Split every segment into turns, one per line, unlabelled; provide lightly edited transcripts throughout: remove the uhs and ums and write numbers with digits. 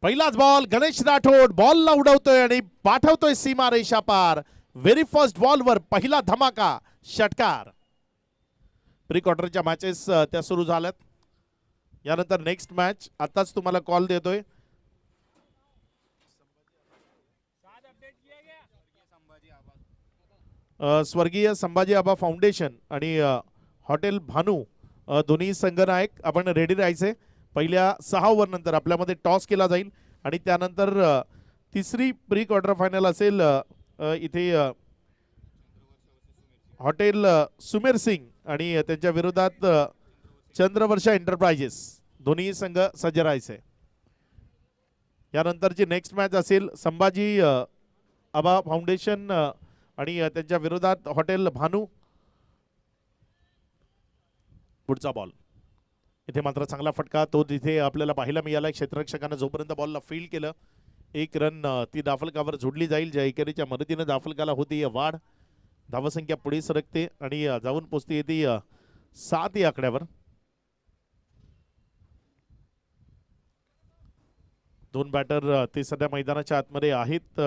पहिलाच बॉल गणेश राठोड बॉलला उडवतोय आणि पाठवतोय सीमा रेषा पार. व्हेरी फर्स्ट बॉलवर पहिला धमाका षटकार. प्री क्वार्टरच्या मॅचेस त्या सुरू झाल्यात. यानंतर नेक्स्ट मॅच आताच तुम्हाला कॉल देतोय. स्वर्गीय संभाजी आबा फाउंडेशन आणि हॉटेल भानू दोन्ही संघनायक आपण रेडी राहायचे. पहिल्या 6 ओव्हर नंतर आपल्यामध्ये टॉस केला जाईल आणि त्यानंतर तिसरी प्री क्वार्टर फायनल असेल. इथे हॉटेल सुमेर सिंग आणि त्यांच्या विरोधात चंद्रवर्षा एंटरप्राइजेस दोन्ही संघ सज्ज राहायचे. यानंतरची नेक्स्ट मॅच असेल संभाजी आबा फाउंडेशन आणि त्यांच्या विरोधात हॉटेल भानू. पुढचा बॉल इथे मात्र चांगला फटका तो तिथे आपल्याला पाहायला मिळाला. क्षेत्ररक्षकाने जोपर्यंत बॉलला फील्ड केलं 1 रन ती धाफलकावर जोडली जाईल. ज्या एकेरीच्या मदतीने धाफलकाला होती वाढ. धावसंख्या पुढे सरकते आणि जाऊन पोचते येते 7 या आकड्यावर. 2 बॅटर ते सध्या मैदानाच्या आतमध्ये आहेत.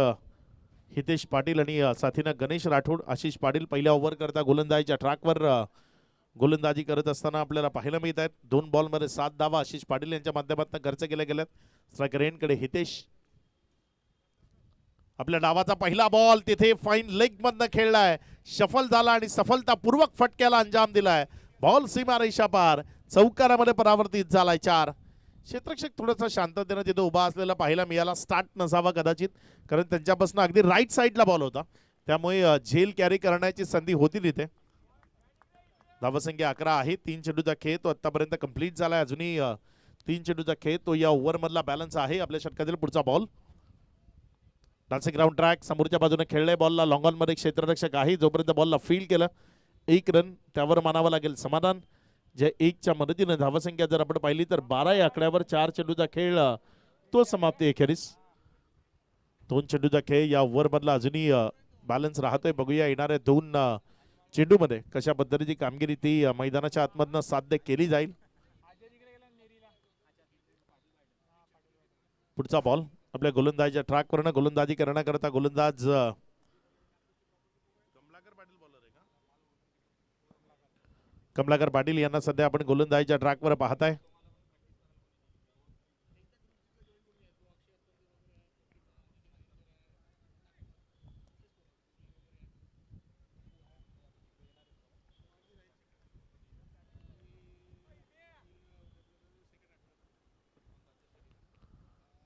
हितेश पाटील आणि साथीनं गणेश राठोड. आशिष पाटील पहिल्या ओव्हर करता गोलंदाजीच्या ट्रॅकवर गोलंदाजी करत असताना आपल्याला पाहायला मिळत आहेत. 2 बॉलमध्ये 7 धावा आशिष पाटील यांच्या माध्यमातून खर्च केल्या गेल्यात. स्ट्रायकर एंडकडे हितेश. आपल्या डावाचा पहिला बॉल तिथे फाईन लेग मधनं खेळलाय. शफल झाला आणि सफलतापूर्वक फटक्याला अंजाम दिलाय. बॉल सीमा रेषा पार चौकारामध्ये परावर्तित झालाय. 4. क्षेत्ररक्षक थोडासा शांततेने तिथे उभा असलेला पाहायला मिळाला. स्टार्ट नसावा कदाचित कारण त्यांच्यापासून अगदी राईट साईडला बॉल होता त्यामुळे झेल कॅरी करण्याची संधी होती तिथे. धावसंख्या 11 आहे. 3 चेंडूचा खेळ तो आतापर्यंत कंप्लीट झालाय. अजूनही 3 चेंडूचा खेळ तो या ओव्हर मधला बॅलन्स आहे आपल्या षटकातील. पुढचा बॉल डान्सिंग ग्राउंड ट्रॅक समोरच्या बाजूने खेळलाय. बॉलला लॉंग ऑन मध्ये क्षेत्ररक्षक आहे. जोपर्यंत बॉलला फील्ड केलं 1 रन त्यावर मानावं लागेल समाधान. जे 1च्या मदतीने धावसंख्या जर आपण पाहिली तर 12 या आकड्यावर 4 चेंडूचा खेळ तो समाप्ती अखेरीस. 2 चेंडूचा खेळ या ओव्हर मधला अजूनही बॅलन्स राहतोय. बघूया येणाऱ्या 2 चेंडूमध्ये कशा पद्धतीची कामगिरी ती मैदानाच्या आतमधनं साध्य केली जाईल. पुढचा बॉल आपल्या गोलंदाजीच्या ट्रॅकवरनं गोलंदाजी करण्याकरता गोलंदाज कमलाकर पाटील यांना सध्या आपण गोलंदाजीच्या ट्रॅकवर पाहताय.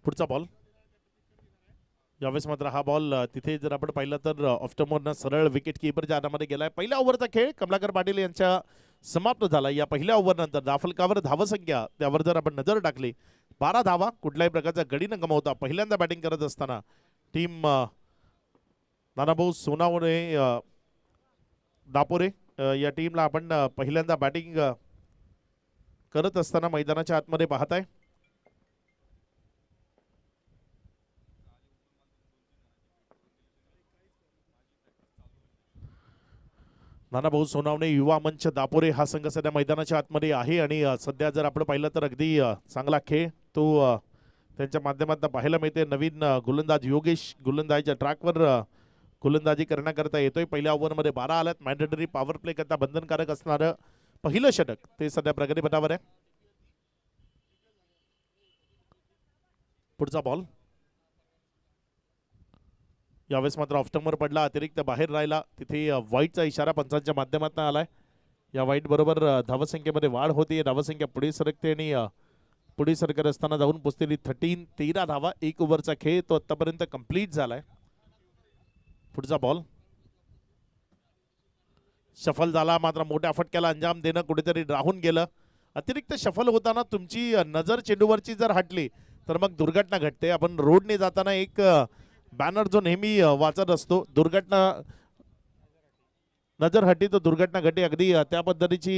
पुढचा बॉल यावेळेस मात्र हा बॉल तिथे जर आपण पाहिलं तर ऑफ्टमोरनं सरळ विकेट कीपरच्या हातामध्ये गेलाय. पहिल्या ओव्हरचा खेळ कमलाकर पाटील यांच्या समाप्त झाला. या पहिल्या ओव्हर नंतर दाफलकावर धावसंख्या त्यावर जर आपण नजर टाकली 12 धावा कुठल्याही प्रकारचा गडी न गमावता पहिल्यांदा बॅटिंग करत असताना टीम नानाभाऊ सोनावणे दापोरे या टीमला आपण पहिल्यांदा बॅटिंग करत असताना मैदानाच्या आतमध्ये पाहताय. नानाभाऊ सोनावणे युवा मंच दापोरे हा संघ सध्या मैदानाच्या आतमध्ये आहे आणि सध्या जर आपण पाहिलं तर अगदी चांगला खेळ तो त्यांच्या माध्यमातून पाहायला मिळते. नवीन गोलंदाज योगेश गोलंदाजीच्या ट्रॅकवर गोलंदाजी करण्याकरता येतोय. पहिल्या ओव्हरमध्ये 12 आल्यात. मॅन्डेटरी पॉवर प्ले करता बंधनकारक असणारं पहिलं षटक ते सध्या प्रगतीपथावर आहे. पुढचा बॉल यावेळेस मात्र ऑफ्टमर पडला. अतिरिक्त बाहेर राहिला. तिथे वाईटचा इशारा पंचांच्या माध्यमातून आलाय. या वाईट बरोबर धावसंख्येमध्ये वाढ होती. धावसंख्या पुढे सरकते आणि पुढे सरकत असताना जाऊन पोचलेली 13 धावा 1 ओव्हरचा खेळ तो आतापर्यंत कंप्लीट झालाय. पुढचा बॉल शफल झाला मात्र मोठ्या फटक्याला अंजाम देणं कुठेतरी राहून गेलं. अतिरिक्त शफल होताना तुमची नजर चेंडूवरची जर हटली तर मग दुर्घटना घडते. आपण रोडने जाताना एक बॅनर जो नेहमी वाचत असतो दुर्घटना नजर हटी तो दुर्घटना घटी. अगदी त्या पद्धतीची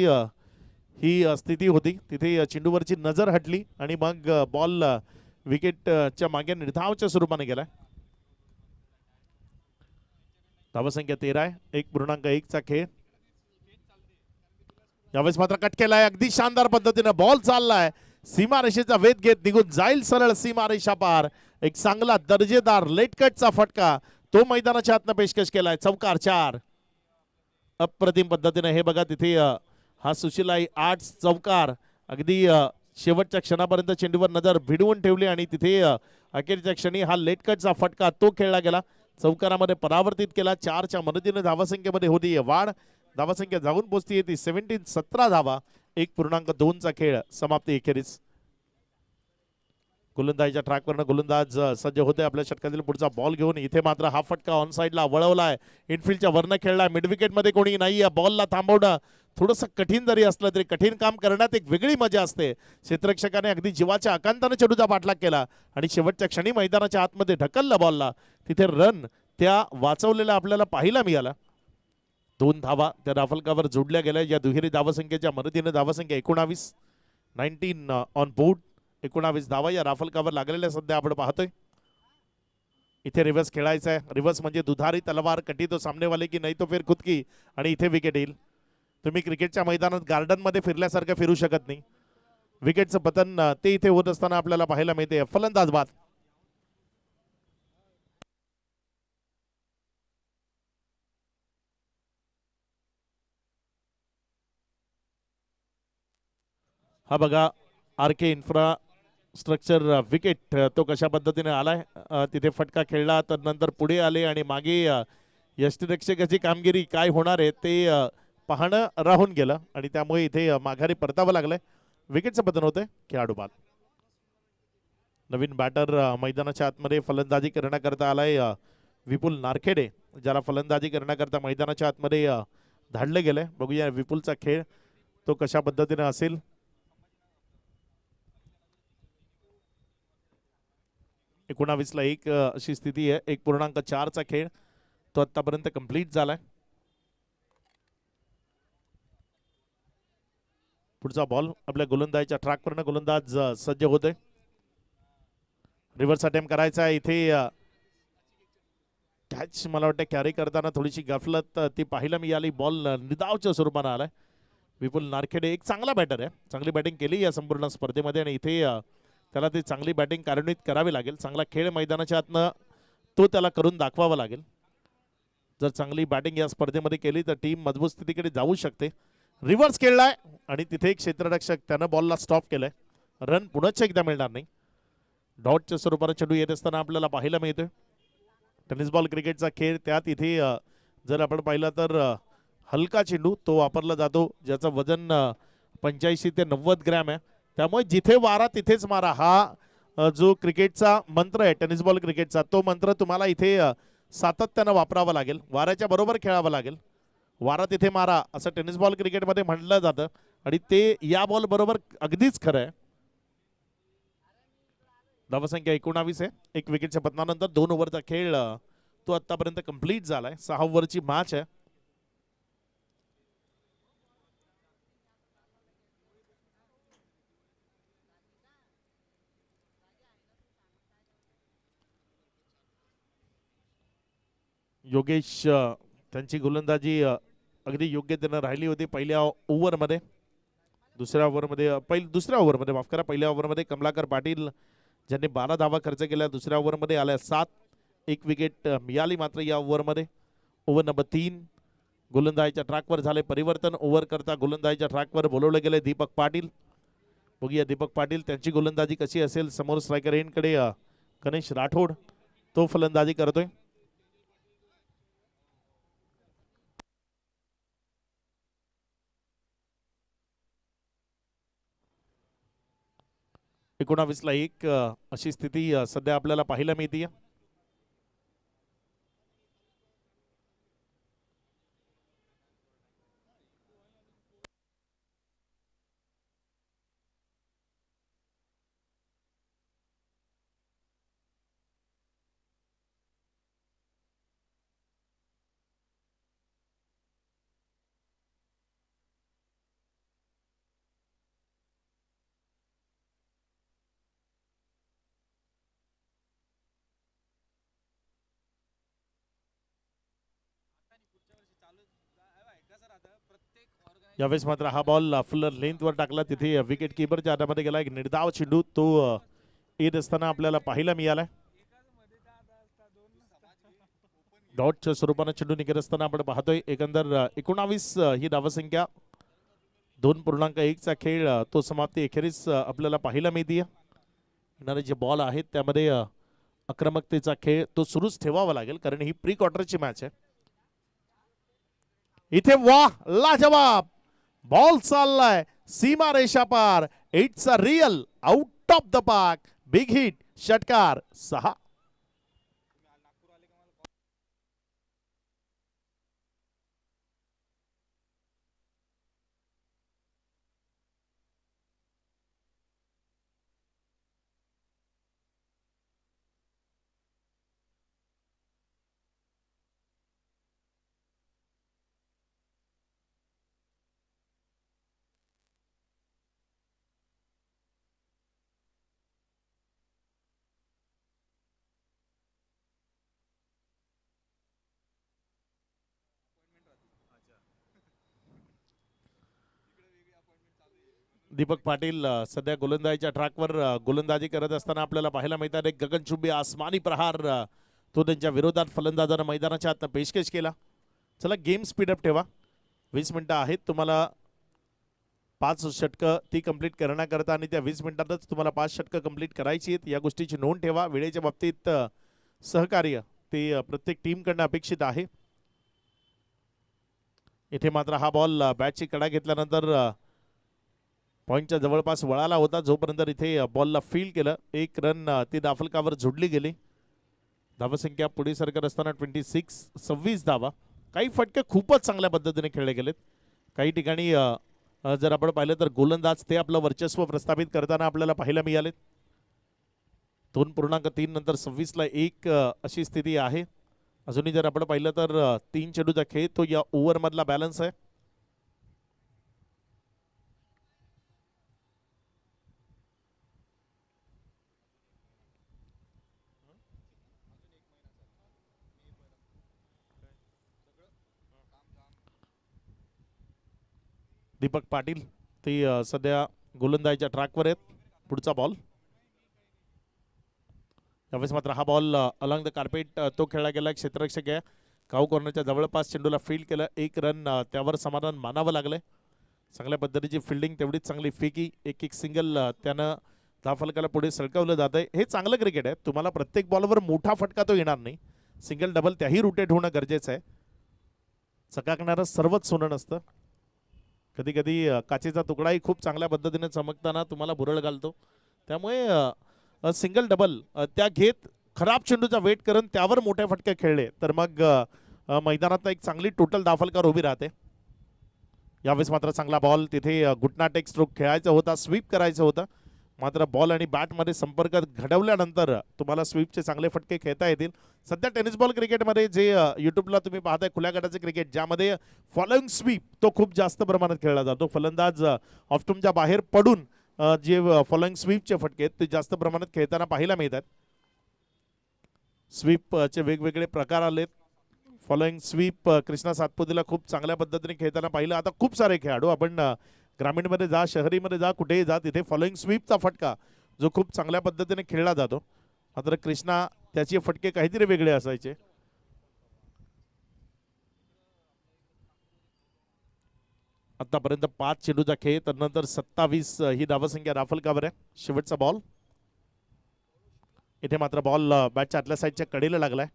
ही स्थिती होती. तिथे चेंडूवरची नजर हटली आणि मग बॉल विकेटच्या मागे निर्धावच्या स्वरूपाने गेलाय. धावसंख्या 13 आहे. 1.1चा खेळ. यावेळेस मात्र कट केलाय अगदी शानदार पद्धतीने बॉल चाललाय. सीमारेषेचा वेध घेत निघून जाईल सरळ सीमारेषा पार. एक चांगला दर्जेदार लेट कटचा फटका तो मैदानाच्या आतनं पेशकश केलाय. चौकार 4. अप्रतिम पद्धतीने हे बघा तिथे हा सुशीलाई 8 चौकार अगदी शेवटच्या क्षणापर्यंत चेंडूवर नजर भिडवून ठेवली आणि तिथे अखेरच्या क्षणी हा लेट कटचा फटका तो खेळला गेला. चौकारामध्ये परावर्तित केला. 4च्या मदतीने धावासंख्येमध्ये होती वाढ. धावासंख्या जाऊन पोहोचती ती 17 धावा. 1.2चा खेळ समाप्ती एखेरीस. गोलंदाजीच्या ट्रॅकवरनं गोलंदाज सज्ज होते आपल्या षटकातील पुढचा बॉल घेऊन. इथे मात्र हा फटका ऑन साइडला वळवलाय. इनफिल्डच्या वरनं खेळलाय. मिड विकेटमध्ये कोणी नाही. बॉलला थांबवणं थोडंसं कठीण जरी असलं तरी कठीण काम करण्यात एक वेगळी मजा असते. क्षेत्ररक्षकाने अगदी जीवाच्या आकांताने चेंडूचा पाठलाग केला आणि शेवटच्या क्षणी मैदानाच्या आतमध्ये ढकललं बॉलला. तिथे रन त्या वाचवलेल्या आपल्याला पाहायला मिळाला. 2 धावा त्या राफलकावर जोडल्या गेल्या. या दुहेरी धावसंख्येच्या मदतीने धावसंख्या 19 ऑन बोर्ड. 19 धावा या राफलकावर लागलेल्या सध्या आपण पाहतोय. इथे रिव्हर्स खेळायचा आहे. रिव्हर्स म्हणजे दुधारी तलवार, कटी तो सामने वाले की नाही तो फिर खुद की. आणि इथे विकेट येईल. तुम्ही क्रिकेटच्या मैदानात गार्डन मध्ये फिरल्यासारखं फिरू शकत नाही. विकेटचं पतन ते इथे होत असताना आपल्याला पाहायला मिळते. फलंदाज बाद. हा बघा आरके इन्फ्रास्ट्रक्चर विकेट तो कशा पद्धतीने आलाय. तिथे फटका खेळला तर नंतर पुढे आले आणि मागे यष्टिरक्षकाची कामगिरी काय होणार आहे ते पाहणं राहून गेलं आणि त्यामुळे इथे माघारी परतावं लागलंय. विकेटचं पतन होतंय. खेळाडू बाद. नवीन बॅटर मैदानाच्या आतमध्ये फलंदाजी करण्याकरता आलाय विपुल नारखेडे, ज्याला फलंदाजी करण्याकरता मैदानाच्या आतमध्ये धाडले गेले. बघूया विपुलचा खेळ तो कशा पद्धतीने असेल. एकोणावीसला 1 अशी स्थिती आहे. 1.4चा खेळ तो आतापर्यंत कंप्लीट झालाय. पुढचा बॉल आपल्या गोलंदाजीच्या ट्रॅकवरनं गोलंदाज सज्ज होते. रिव्हर्स अटेम्प्ट करायचा आहे. इथे कॅच मला वाटतं कॅरी करताना थोडीशी गफलत ती पाहायला मिळाली. बॉल निदावच्या स्वरूपानं आलाय. विपुल नारखेडे एक चांगला बॅटर आहे. चांगली बॅटिंग केली या संपूर्ण स्पर्धेमध्ये आणि इथे त्याला ती चांगली बॅटिंग कार्यान्वित करावी लागेल. चांगला खेळ मैदानाच्या आतनं तो त्याला करून दाखवावा लागेल. जर चांगली बॅटिंग या स्पर्धेमध्ये केली तर टीम मजबूत स्थितीकडे जाऊ शकते. रिव्हर्स खेळलाय आणि तिथे एक क्षेत्ररक्षक त्यानं बॉलला स्टॉप केलाय. रन पुन्हा एकदा मिळणार नाही. डॉटच्या स्वरूपाने चेंडू येत असताना आपल्याला पाहायला मिळतोय. टेनिस बॉल क्रिकेटचा खेळ त्यात इथे जर आपण पाहिलं तर हलका चेंडू तो वापरला जातो ज्याचं वजन 85 ते 90 ग्रॅम आहे. त्यामुळे जिथे वारा तिथेच मारा हा जो क्रिकेटचा मंत्र आहे टेनिस बॉल क्रिकेटचा तो मंत्र तुम्हाला इथे सातत्यानं वापरावा लागेल. वाऱ्याच्या बरोबर खेळावं लागेल. वारा तिथे मारा असं टेनिस बॉल क्रिकेटमध्ये म्हटलं जातं आणि ते या बॉल बरोबर अगदीच खरं आहे. धावसंख्या 19 आहे. 1 विकेटच्या पतनानंतर 2 ओव्हरचा खेळ तो आतापर्यंत कंप्लीट झालाय. 6 ओव्हरची मॅच आहे. योगेश त्यांची गोलंदाजी अगदी योग्यतेनं राहिली होती पहिल्या ओव्हरमध्ये. दुसऱ्या ओव्हरमध्ये माफ करा पहिल्या ओव्हरमध्ये कमलाकर पाटील ज्यांनी 12 धावा खर्च केल्या. दुसऱ्या ओव्हरमध्ये आल्या 7. 1 विकेट मिळाली मात्र या ओव्हरमध्ये. ओव्हर नंबर 3 गोलंदाजीच्या ट्रॅकवर झाले परिवर्तन. ओव्हर करता गोलंदाजीच्या ट्रॅकवर बोलवले गेले दीपक पाटील. बघूया दीपक पाटील त्यांची गोलंदाजी कशी असेल. समोर स्ट्रायकर एंडकडे गणेश राठोड तो फलंदाजी करतोय. एकोणावीसला 1 अशी स्थिती सध्या आपल्याला पाहायला मिळते. यावेळेस मात्र हा बॉल फुल लेंथवर टाकला, तिथे विकेट किपरच्या हातामध्ये गेला. एक निर्धाव चेंडू तो येत असताना आपल्याला पाहायला मिळालाय. डॉटच्या स्वरूपाने चेंडू निघत असताना आपण पाहतोय. एकंदर 19 ही धावसंख्या, 2.1चा खेळ तो समाप्ती अखेरीस आपल्याला पाहायला मिळते. येणारे जे बॉल आहेत त्यामध्ये आक्रमकतेचा खेळ तो सुरूच ठेवावा लागेल, कारण ही प्री क्वार्टरची मॅच आहे. इथे वाह, लाजवाब बॉल चाललाय सीमा रेषा पार. It's a real out of the park big hit, षटकार 6. दीपक पाटील सध्या गोलंदाजीच्या ट्रॅकवर गोलंदाजी करत असताना आपल्याला पाहायला मिळतात. एक गगनचुंबी आसमानी प्रहार तो त्यांच्या विरोधात फलंदाजानं मैदानाच्या आतनं पेशकश केला. चला गेम स्पीडअप ठेवा. 20 मिनिटं आहेत तुम्हाला 5 षटकं ती कंप्लीट करण्याकरता, आणि त्या 20 मिनिटातच तुम्हाला 5 षटकं कंप्लीट करायची आहेत. या गोष्टीची नोंद ठेवा. वेळेच्या बाबतीत सहकार्य ते प्रत्येक टीमकडनं अपेक्षित आहे. इथे मात्र हा बॉल बॅटची कडा घेतल्यानंतर पॉईंटच्या जवळपास वळाला होता, जोपर्यंत इथे बॉलला फील केलं. एक रन ती दाफलकावर जोडली गेली. धावसंख्या पुढे सरकत असताना 26 धावा. काही फटके खूपच चांगल्या पद्धतीने खेळले गेलेत. काही ठिकाणी जर आपण पाहिलं तर गोलंदाज ते आपलं वर्चस्व प्रस्थापित करताना आपल्याला पाहायला मिळाले. 2.3 नंतर 26ला 1 अशी स्थिती आहे. अजूनही जर आपण पाहिलं तर 3 चेंडूचा खेळ तो या ओव्हरमधला बॅलन्स आहे. दीपक पाटील ते सध्या गोलंदाजीच्या ट्रॅकवर आहेत. पुढचा बॉल. यावेळेस मात्र हा बॉल अलॉंग द कार्पेट तो खेळला गेला. क्षेत्ररक्षक आहे, काऊ कॉर्नरच्या जवळपास चेंडूला फील्ड केलं. 1 रन त्यावर समाधान मानावं लागलंय. चांगल्या पद्धतीची फिल्डिंग, तेवढीच चांगली फेकी. एक सिंगल त्यानं धावफलकाला पुढे सरकवलं जात आहे. हे चांगलं क्रिकेट आहे. तुम्हाला प्रत्येक बॉलवर मोठा फटका तो येणार नाही. सिंगल डबल त्याही रोटेट होणं गरजेचं आहे. चकाकणारं सर्वच सोनं नसतं. कधी कधी काचेचा तुकडाही खूप चांगल्या पद्धतीने चमकताना तुम्हाला भुरळ घालतो. त्यामुळे सिंगल डबल त्या घेत खराब चेंडूचा वेट करून त्यावर मोठे फटके खेळले तर मग मैदानात एक चांगली टोटल दाफलकार उभी राहते. यावेळेस मात्र चांगला बॉल. तिथे घुटना टेक स्ट्रोक खेळायचा होता, स्वीप करायचं होतं. मात्र बॉल आणि बॅटमध्ये संपर्क घडवल्यानंतर तुम्हाला स्वीपचे चांगले फटके खेळता येतील. सध्या टेनिस बॉल क्रिकेटमध्ये जे युट्यूबला तुम्ही पाहताय खुल्या गटाचे क्रिकेट, ज्यामध्ये फॉलोइंग स्वीप तो खूप जास्त प्रमाणात खेळला जातो. फलंदाज ऑफस्टम्पच्या बाहेर पडून जे फॉलोइंग स्वीपचे फटके आहेत ते जास्त प्रमाणात खेळताना पाहायला मिळतात. स्वीपचे वेगवेगळे प्रकार आलेत. फॉलोइंग स्वीप कृष्णा सातपुतेला खूप चांगल्या पद्धतीने खेळताना पाहिलं. आता खूप सारे खेळाडू आपण ग्रामीणमध्ये जा, शहरीमध्ये जा, कुठेही जा, तिथे फॉलोइंग स्वीपचा फटका जो खूप चांगल्या पद्धतीने खेळला जातो. मात्र कृष्णा त्याचे फटके काहीतरी वेगळे असायचे. आतापर्यंत 5 चेंडूचा खेळ, तर नंतर 27 ही धावसंख्या राफलकावर आहे. शेवटचा बॉल. इथे मात्र बॉल बॅटच्या आतल्या साईडच्या कडेला लागलाय.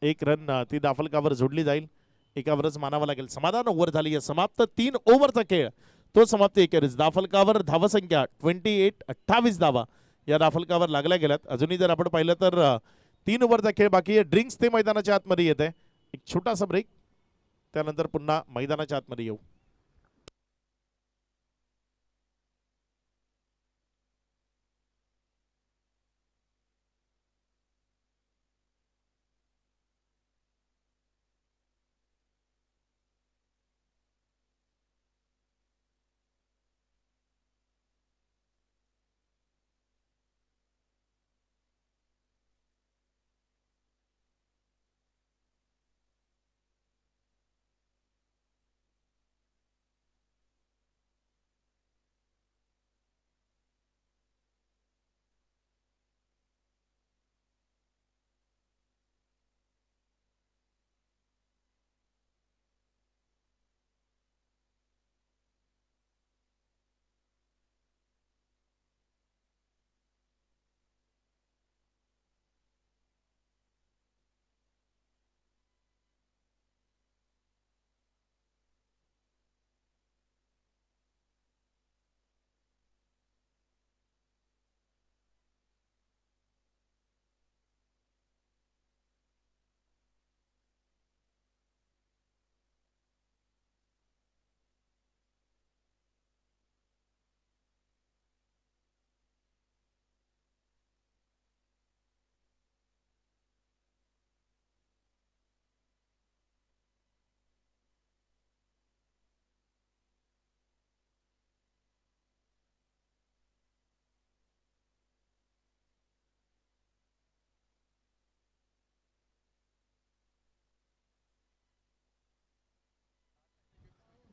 1 रन ती दाफलकावर जोडली जाईल. एकावरच मानावं लागेल. समाधान ओव्हर झाली आहे. समाप्त 3 ओव्हरचा खेळ तो समाप्त एकेरीच. दाफलकावर धावसंख्या 28 धावा या दाफलकावर लागल्या गेल्यात. अजूनही जर आपण पाहिलं तर 3 ओव्हरचा खेळ बाकी आहे. ड्रिंक्स ते मैदानाच्या आतमध्ये येत आहे. एक छोटासा ब्रेक, त्यानंतर पुन्हा मैदानाच्या आतमध्ये येऊ.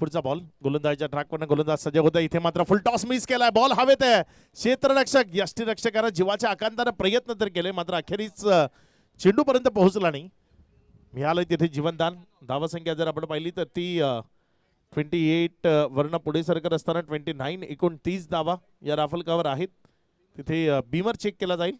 पुढचा बॉल गोलंदाजीच्या ट्रॅकवरनं गोलंदाज सज्ज होता. इथे मात्र फुल टॉस मिस केलाय. बॉल हवेत आहे. क्षेत्ररक्षक यष्टीरक्षकानं जीवाच्या आकांतानं प्रयत्न तर केले, मात्र अखेरीस चेंडूपर्यंत पोहोचला नाही. मिळालं तिथे जीवनदान. धावसंख्या जर आपण पाहिली तर ती 28 वरनं पुढे सरकत असताना 29 29 धावा या राफलकावर आहेत. तिथे बीमर चेक केला जाईल.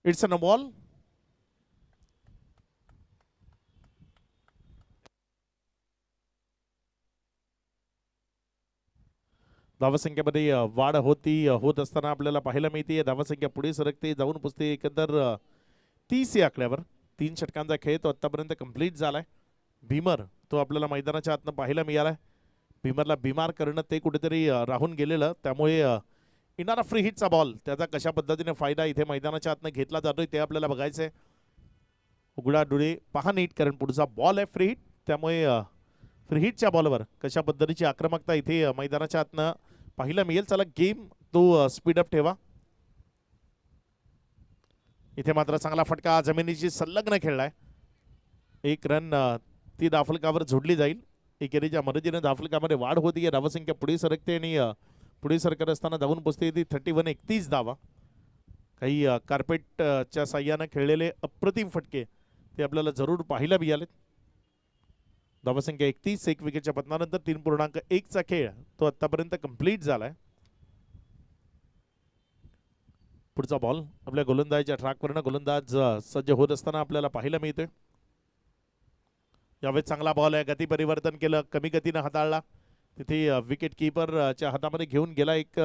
It's a no ball. धावसंख्येमध्ये वाढ होत असताना आपल्याला पाहायला मिळते. धावसंख्या पुढे सरकते, जाऊन पुसते एकंदर 30 या आकड्यावर. 3 षटकांचा खेळ तो आतापर्यंत कंप्लीट झालाय. भीमर तो आपल्याला मैदानाच्या आतनं पाहायला मिळालाय. भीमरला बिमार करणं ते कुठेतरी राहून गेलेलं, त्यामुळे येणारा फ्री हिटचा बॉल त्याचा कशा पद्धतीने फायदा इथे मैदानाच्या आतनं घेतला जातोय ते आपल्याला बघायचंय. उघडा डोळे पहा नीट, कारण पुढचा बॉल आहे फ्री हिट, त्यामुळे फ्री हिटच्या बॉलवर कशा पद्धतीची आक्रमकता इथे मैदानाच्या आतनं पाहायला मिळेल. चला गेम तो स्पीडअप ठेवा. इथे मात्र चांगला फटका जमिनीची संलग्न खेळलाय. एक रन ती धावफलकावर जोडली जाईल. एकेरीच्या मदतीने धावफलकामध्ये वाढ होती. धावसंख्या पुढे सरकते आणि पुढे सरकत असताना धावून पोचते ती 31 31 धावा. काही कार्पेटच्या साह्यानं खेळलेले अप्रतिम फटके ते आपल्याला जरूर पाहायला मिळालेत. धावसंख्या 31, 1 विकेटच्या पतनानंतर 3.1चा खेळ तो आतापर्यंत कंप्लीट झालाय. पुढचा बॉल आपल्या गोलंदाजीच्या ट्रॅकवरनं गोलंदाज सज्ज होत असताना आपल्याला पाहायला मिळतोय. यावेळी चांगला बॉल आहे. गती परिवर्तन केलं, कमी गतीनं हाताळला. तिथे विकेट किपरच्या हातामध्ये घेऊन गेला एक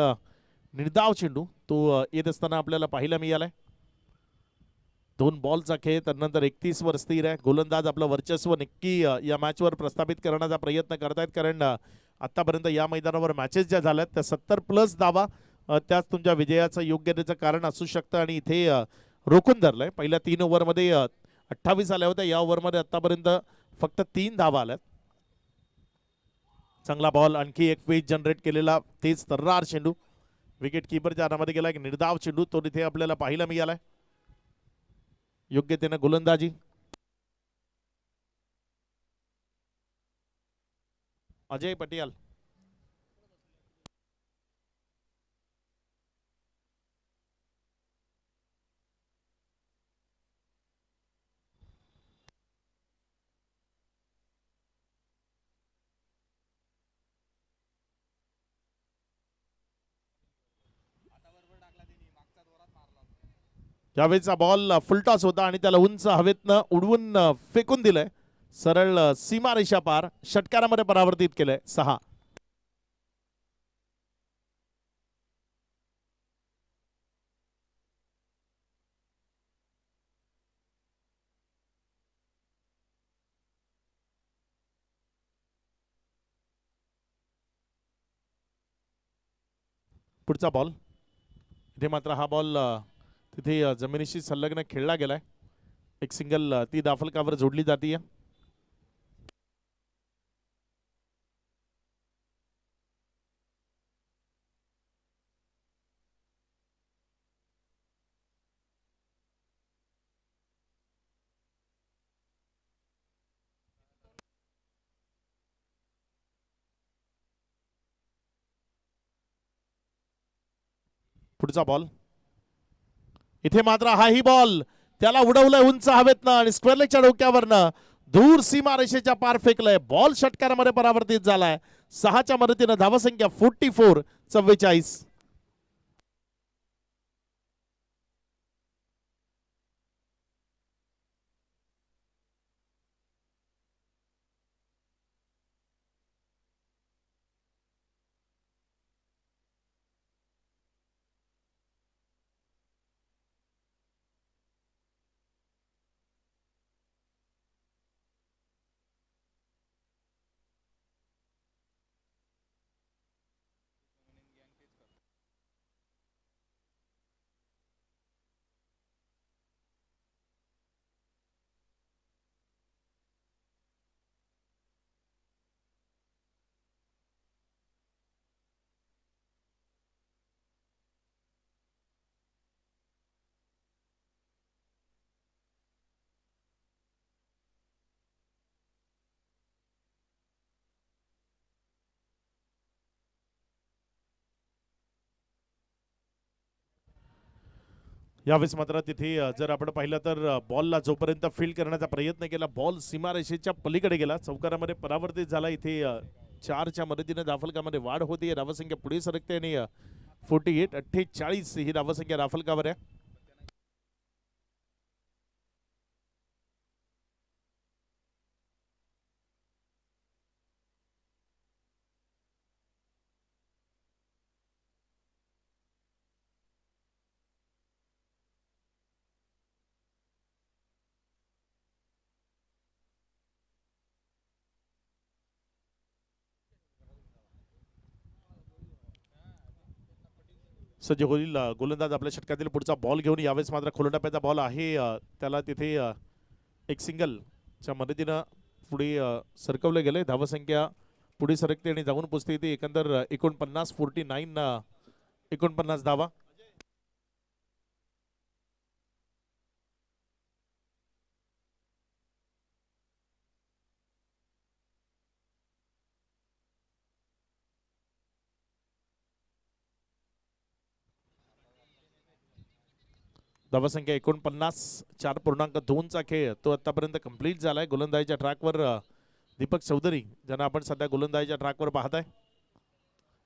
निर्धाव चेंडू तो येत असताना आपल्याला पाहायला मिळालाय. 2 बॉलचा खेळ त्यानंतर 31 वर स्थिर आहे. गोलंदाज आपलं वर्चस्व नक्की या मॅचवर प्रस्थापित करण्याचा प्रयत्न करतायत, कारण आतापर्यंत या मैदानावर मॅचेस ज्या झाल्यात त्या 70+ धावा त्याच तुमच्या विजयाचं योग्यतेचं कारण असू शकतं. आणि इथे रोखून धरलंय. पहिल्या 3 ओव्हरमध्ये 28 आल्या होत्या. या ओव्हरमध्ये आतापर्यंत फक्त 3 धावा आल्यात. चांगला बॉल, आणखी एक पेज जनरेट केलेला तेच तर्रार चेंडू विकेट किपरच्या हातामध्ये गेला. एक निर्धाव चेंडू तो तिथे आपल्याला पाहायला मिळालाय. योग्यतेनं गोलंदाजी. अजय पटियाल यावेळीचा बॉल फुलटॉस होता आणि त्याला उंच हवेतनं उडवून फेकून दिलंय. सरळ सीमारेषा पार षटकारामध्ये परावर्तित केलंय. 6. पुढचा बॉल. इथे मात्र हा बॉल तिथे जमिनीशी संलग्न खेळला गेलाय. एक सिंगल ती दाफलकावर जोडली जाते. पुढचा बॉल इथे मात्र हाही बॉल त्याला उडवलंय उंच हवेतनं आणि स्क्वेअरलेगच्या डोक्यावरनं दूर सीमा रेषेच्या पार फेकलंय. बॉल षटकारामध्ये परावर्तित झालाय. 6च्या मदतीनं धावसंख्या 44-44. यावेळेस मात्र तिथे जर आपण पाहिलं तर बॉलला जोपर्यंत फील्ड करण्याचा प्रयत्न केला बॉल सीमारेषेच्या पलीकडे गेला. चौकारामध्ये परावर्तित झाला. इथे 4च्या मदतीने धावफलकामध्ये वाढ होती. धावसंख्या पुढे सरकते आणि 48-48 ही धावसंख्या धावफलकावर आहे. सज्ज होईल गोलंदाज आपल्या षटकातील पुढचा बॉल घेऊन. यावेळेस मात्र खोलटप्प्याचा बॉल आहे. त्याला तिथे एक सिंगलच्या मदतीनं पुढे सरकवले गेले. धावसंख्या पुढे सरकते आणि जाऊन पोचते ती एकंदर 49-49 49 धावा. धावसंख्या 49. 4.2चा खेळ तो आतापर्यंत कंप्लीट झालाय. गोलंदाजीच्या ट्रॅकवर दीपक चौधरी ज्यांना आपण सध्या गोलंदाजीच्या ट्रॅकवर पाहताय.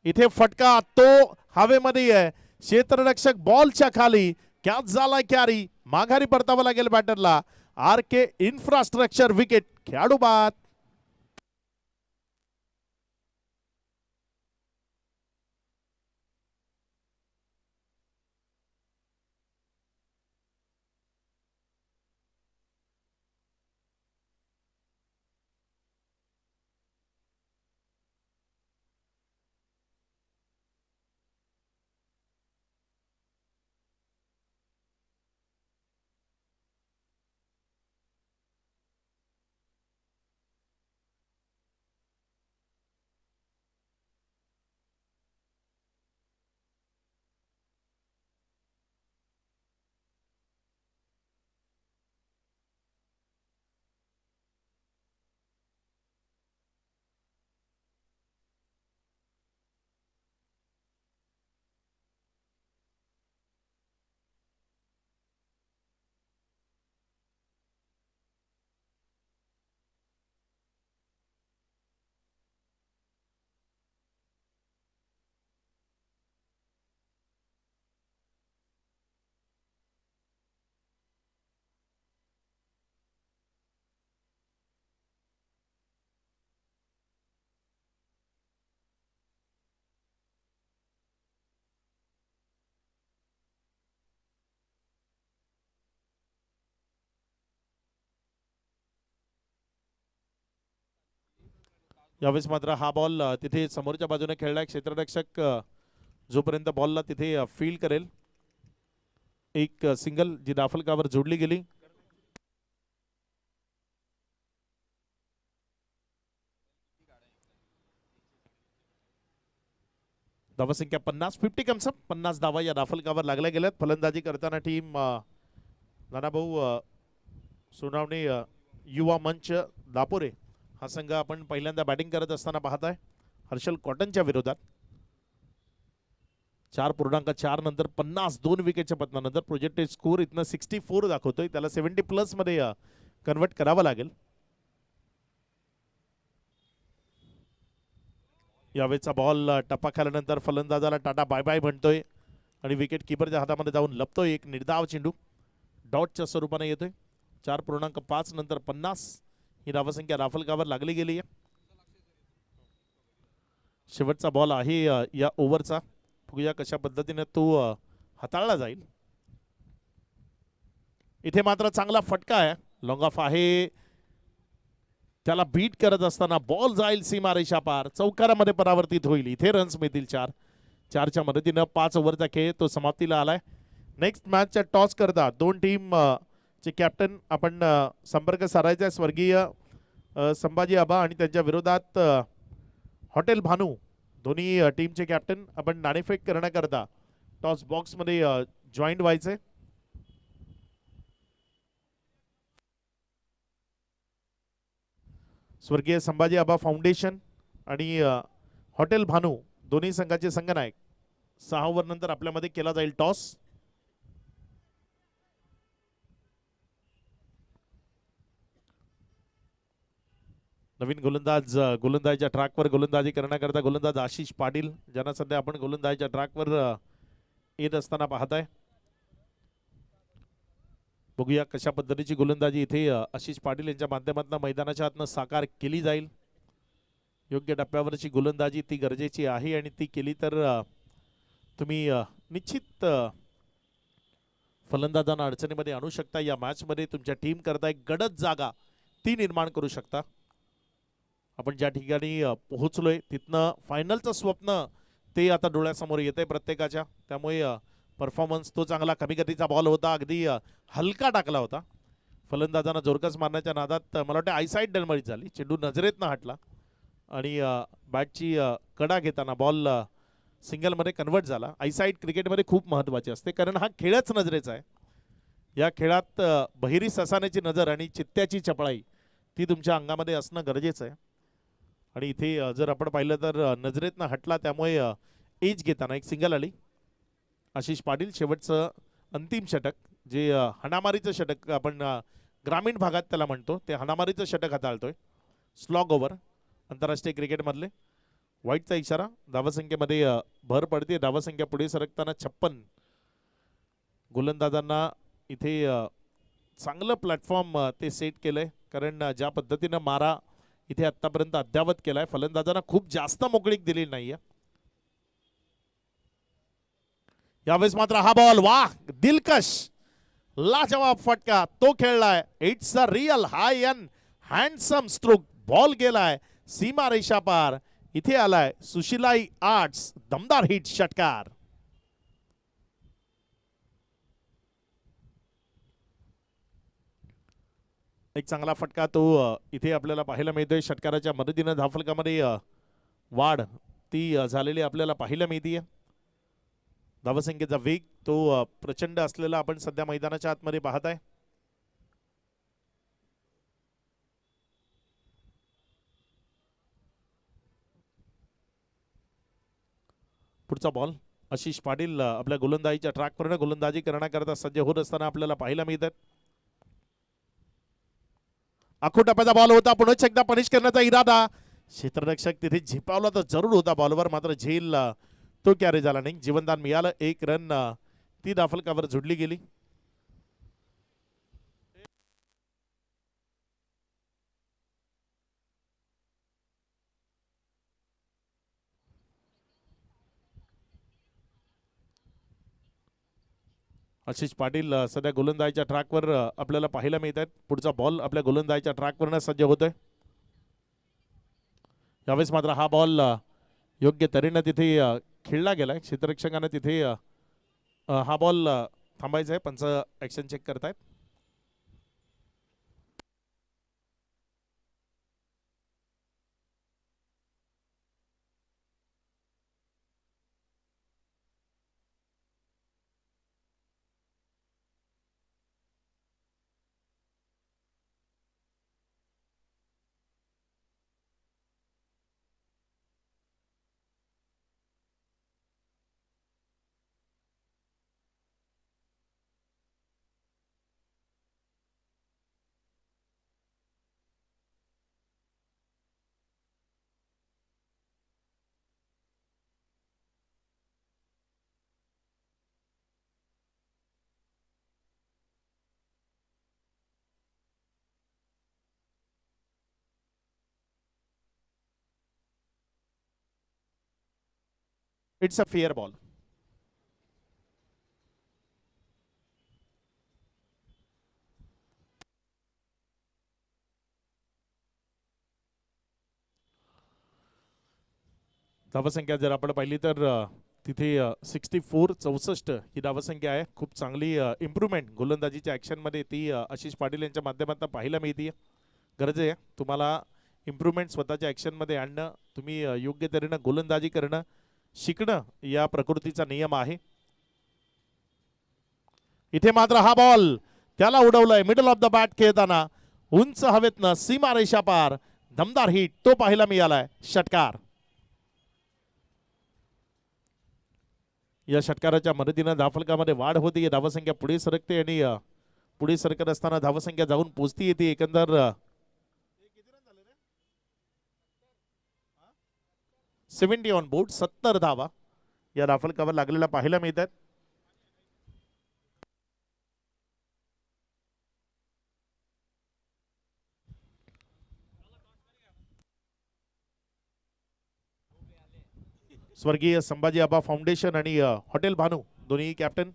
इथे फटका तो हवेमध्ये आहे. क्षेत्ररक्षक बॉलच्या खाली कॅच झालाय कॅरी. माघारी परतावं लागेल बॅटरला. RK infrastructure wicket. खेळाडू बाद. यावेळेस मात्र हा बॉल तिथे समोरच्या बाजूने खेळलाय. क्षेत्ररक्षक जोपर्यंत बॉलला तिथे फील्ड करेल एक सिंगल जी धावफलकावर जोडली गेली. धावसंख्या 50 कम्स 50 धावा या धावफलकावर लागल्या गेल्यात. फलंदाजी करताना टीम नानाभाऊ सोनावणे युवा मंच दापोरे हा संघ आपण पहिल्यांदा बॅटिंग करत असताना पाहताय हर्षल कॉटनच्या विरोधात. 4.4 नंतर 50 2 विकेटच्या पतनानंतर प्रोजेक्टेड स्कोर इथनं 64 दाखवतोय. त्याला 70 प्लस मध्ये कन्वर्ट करावं लागेल. यावेळेचा बॉल टप्पा खाल्यानंतर फलंदाजाला टाटा बाय बाय म्हणतोय आणि विकेट किपरच्या हातामध्ये जाऊन लपतोय. एक निर्धाव चेंडू डॉटच्या स्वरूपाने येतोय. 4.5 नंतर 50 ही धावसंख्या राफलकावर लागली गेली आहे. शेवटचा बॉल आहे या ओव्हरचा. बघूया कशा पद्धतीने तो हाताळला जाईल. इथे मात्र चांगला फटका आहे. लॉंग ऑफ आहे. त्याला बीट करत असताना बॉल जाईल सीमारेषा पार. चौकारामध्ये परावर्तित होईल. इथे रन्स मिळतील 4. 4च्या मदतीनं 5 ओव्हरचा खेळ तो समाप्तीला आलाय. नेक्स्ट मॅचच्या टॉस करता दोन टीम चे कॅप्टन आपण संपर्क साधायचा. स्वर्गीय संभाजी आबा आणि त्यांच्या विरोधात हॉटेल भानू दोन्ही टीमचे कॅप्टन आपण नाणेफेक करण्याकरता टॉस बॉक्समध्ये जॉईंट व्हायचे. स्वर्गीय संभाजी आबा फाउंडेशन आणि हॉटेल भानू दोन्ही संघाचे संघनायक. 6 ओव्हर नंतर आपल्यामध्ये केला जाईल टॉस. नवीन गोलंदाज गोलंदाजीच्या ट्रॅकवर गोलंदाजी करण्याकरता गोलंदाज आशिष पाटील, ज्यांना सध्या आपण गोलंदाजीच्या ट्रॅकवर येत असताना पाहताय. बघूया कशा पद्धतीची गोलंदाजी इथे आशिष पाटील यांच्या माध्यमातून मैदानाच्या आतनं साकार केली जाईल. योग्य टप्प्यावरची गोलंदाजी ती गरजेची आहे आणि ती केली तर तुम्ही निश्चित फलंदाजांना अडचणीमध्ये आणू शकता. या मॅचमध्ये तुमच्या टीम करता एक गडद जागा ती निर्माण करू शकता. आपण ज्या ठिकाणी पोहोचलोय तिथनं फायनलचं स्वप्न ते आता डोळ्यासमोर येतंय प्रत्येकाच्या. त्यामुळे परफॉर्मन्स तो चांगला. कमी गतीचा बॉल होता. अगदी हलका टाकला होता. फलंदाजांना जोरकस मारण्याच्या नादात मला वाटतं आयसाईट डलमळीत झाली. चेंडू नजरेतनं हटला आणि बॅटची कडा घेताना बॉल सिंगलमध्ये कन्वर्ट झाला. आयसाईट क्रिकेटमध्ये खूप महत्त्वाची असते, कारण हा खेळच नजरेचा आहे. या खेळात बहिरी ससाण्याची नजर आणि चित्त्याची चपळाई ती तुमच्या अंगामध्ये असणं गरजेचं आहे. आणि इथे जर आपण पाहिलं तर नजरेतनं हटला, त्यामुळे एज घेताना एक सिंगल आली. आशिष पाटील शेवटचं अंतिम षटक, जे हाणामारीचं षटक आपण ग्रामीण भागात त्याला म्हणतो, ते हाणामारीचं षटक हाताळतोय. स्लॉग ओव्हर आंतरराष्ट्रीय क्रिकेटमधले. वाईटचा इशारा. धावसंख्येमध्ये भर पडते. धावसंख्या पुढे सरकताना 56. गोलंदाजांना इथे चांगलं प्लॅटफॉर्म ते सेट केलंय, कारण ज्या पद्धतीनं मारा इथे आतापर्यंत अद्यावत केलाय, फलंदाजांना खूप जास्त मोकळीक दिली नाहीये. यावेळेस मात्र हा बॉल, वाह, दिलकश लाजवाब फटका तो खेळलाय. It's a real high and handsome stroke. Ball गेलाय सीमा रेषा पार. इथे आलाय सुशिलाई आर्ट्स. दमदार हिट षटकार. एक चांगला फटका तो इथे आपल्याला पाहायला मिळतोय. षटकाराच्या मदतीनं धावफलकामध्ये वाढ ती झालेली आपल्याला पाहायला मिळते. धावसंख्येचा वेग तो प्रचंड असलेला आपण सध्या मैदानाच्या आतमध्ये पाहताय. पुढचा बॉल आशिष पाटील आपल्या गोलंदाजीच्या ट्रॅकवरनं गोलंदाजी करण्याकरता सज्ज होत असताना आपल्याला पाहायला मिळतात. आखो टप्प्याचा बॉल होता. पुन्हा एकदा पनिश करण्याचा इरादा. क्षेत्ररक्षक तिथे झेपावला तर जरूर होता बॉलवर, मात्र झेल तो कॅरी झाला नाही. जीवनदान मिळालं. 1 रन ती धावफलकावर जोडली गेली. आशिष पाटील सध्या गोलंदाजीच्या ट्रॅकवर आपल्याला पाहायला मिळत आहेत. पुढचा बॉल आपल्या गोलंदाजीच्या ट्रॅकवरनं सज्ज होतोय. यावेळेस मात्र हा बॉल योग्य तऱ्हेनं तिथे खेळला गेलाय. क्षेत्ररक्षकाने तिथे हा बॉल थांबायचा आहे. पंच ऍक्शन चेक करतायत. It's a fair ball. धावसंख्या जर आपण पाहिली तर तिथे 64-64 ही धावसंख्या आहे. खूप चांगली इम्प्रूव्हमेंट गोलंदाजीच्या ॲक्शनमध्ये ती आशिष पाटील यांच्या माध्यमातून पाहायला मिळते. गरज आहे तुम्हाला इम्प्रूव्हमेंट स्वतःच्या ॲक्शनमध्ये आणणं, तुम्ही योग्य तऱ्हेनं गोलंदाजी करणं शिकणं या प्रकृतीचा नियम आहे. इथे मात्र हा बॉल त्याला उडवलंय मिडल ऑफ द बॅट खेळताना उंच हवेतनं सीमा रेषा पार दमदार हिट तो पाहायला मिळालाय. षटकार. या षटकाराच्या मदतीनं धावफलकामध्ये वाढ होते, धावसंख्या पुढे सरकते आणि पुढे सरकत असताना धावसंख्या जाऊन पोहोचती येते. एकंदर 70 ऑन बोर्ड, 70 धावा या धावफलकावर लागलेला पाहायला मिळतात. स्वर्गीय संभाजी आबा फाउंडेशन आणि हॉटेल भानू दोन्ही कॅप्टन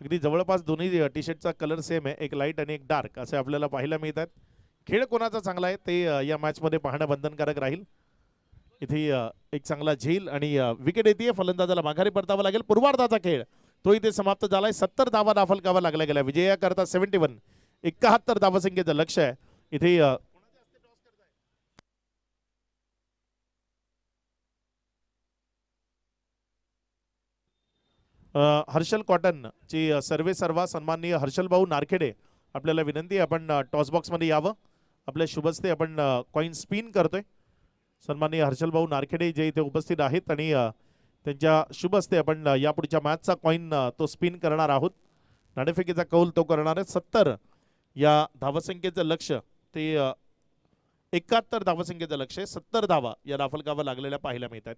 अगदी जवळपास दोन्ही टी शर्टचा कलर सेम आहे, एक लाईट आणि एक डार्क असे आपल्याला पाहायला मिळतात. खेळ कोणाचा चांगला आहे ते या मॅच मध्ये पाहणं बंधनकारक राहील. इथे एक चांगला झेल आणि विकेट येते. फलंदाजाला माघारी परतावा लागेल. पूर्वार्धाचा खेळ तो इथे समाप्त झालाय. 70 धावा धावफलकावर लागल्या गेल्या. विजयाकरता 71 71 धावसंख्येचं लक्ष आहे. इथे हर्षल कॉटन ची सर्वे सर्वा सन्माननीय हर्षल भाऊ नारखेडे आपल्याला विनंती, आपण टॉस बॉक्स मध्ये यावं. आपल्या शुभस्ते आपण कॉइन स्पिन करतोय. सन्माननीय हर्षल भाऊ नारखेडे जे इथे उपस्थित आहेत आणि त्यांच्या शुभ हस्ते आपण यापुढच्या मॅचचा कॉइन तो स्पिन करणार आहोत. नाणेफेकीचा कौल तो करणार आहे. 70 या धावसंख्येचं लक्ष ते 71 धावसंख्येचं लक्ष आहे. 70 धावा या धावफलकावर लागलेल्या पाहायला मिळतात.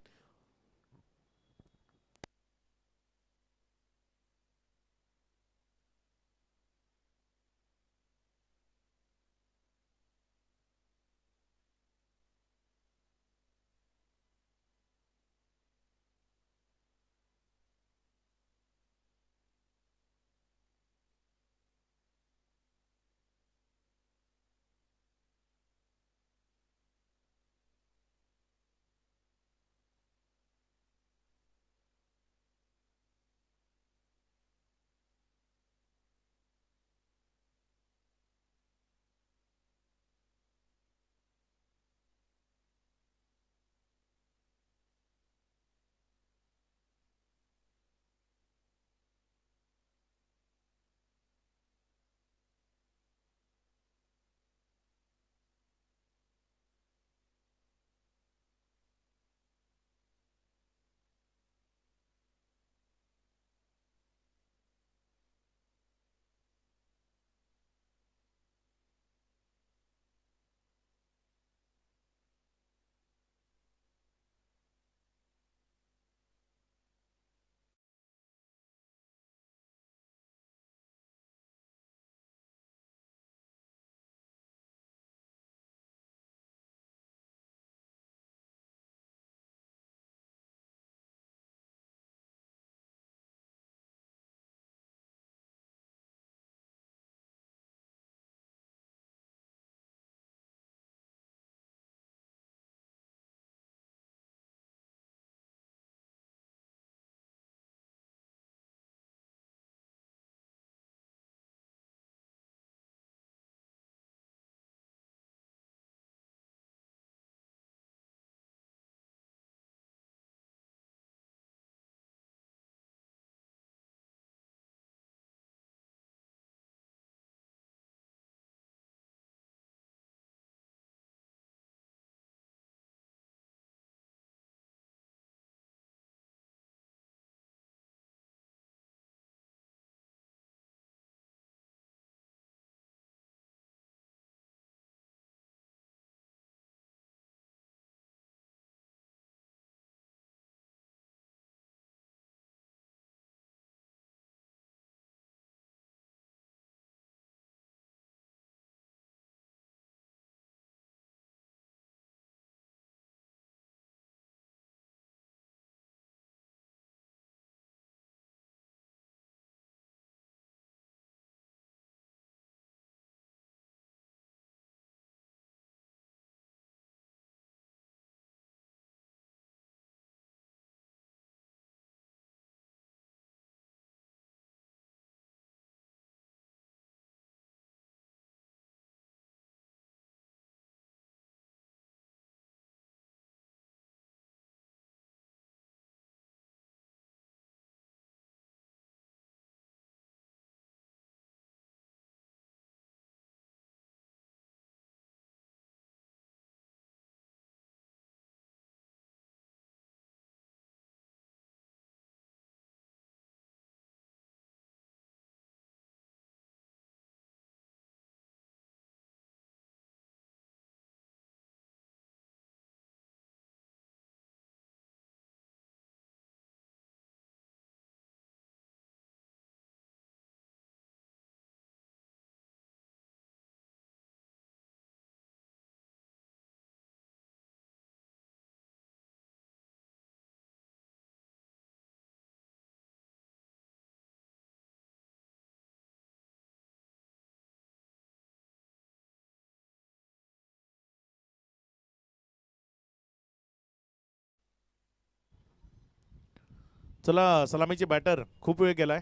चला सलामीचे बॅटर खूप वेळ गेलाय,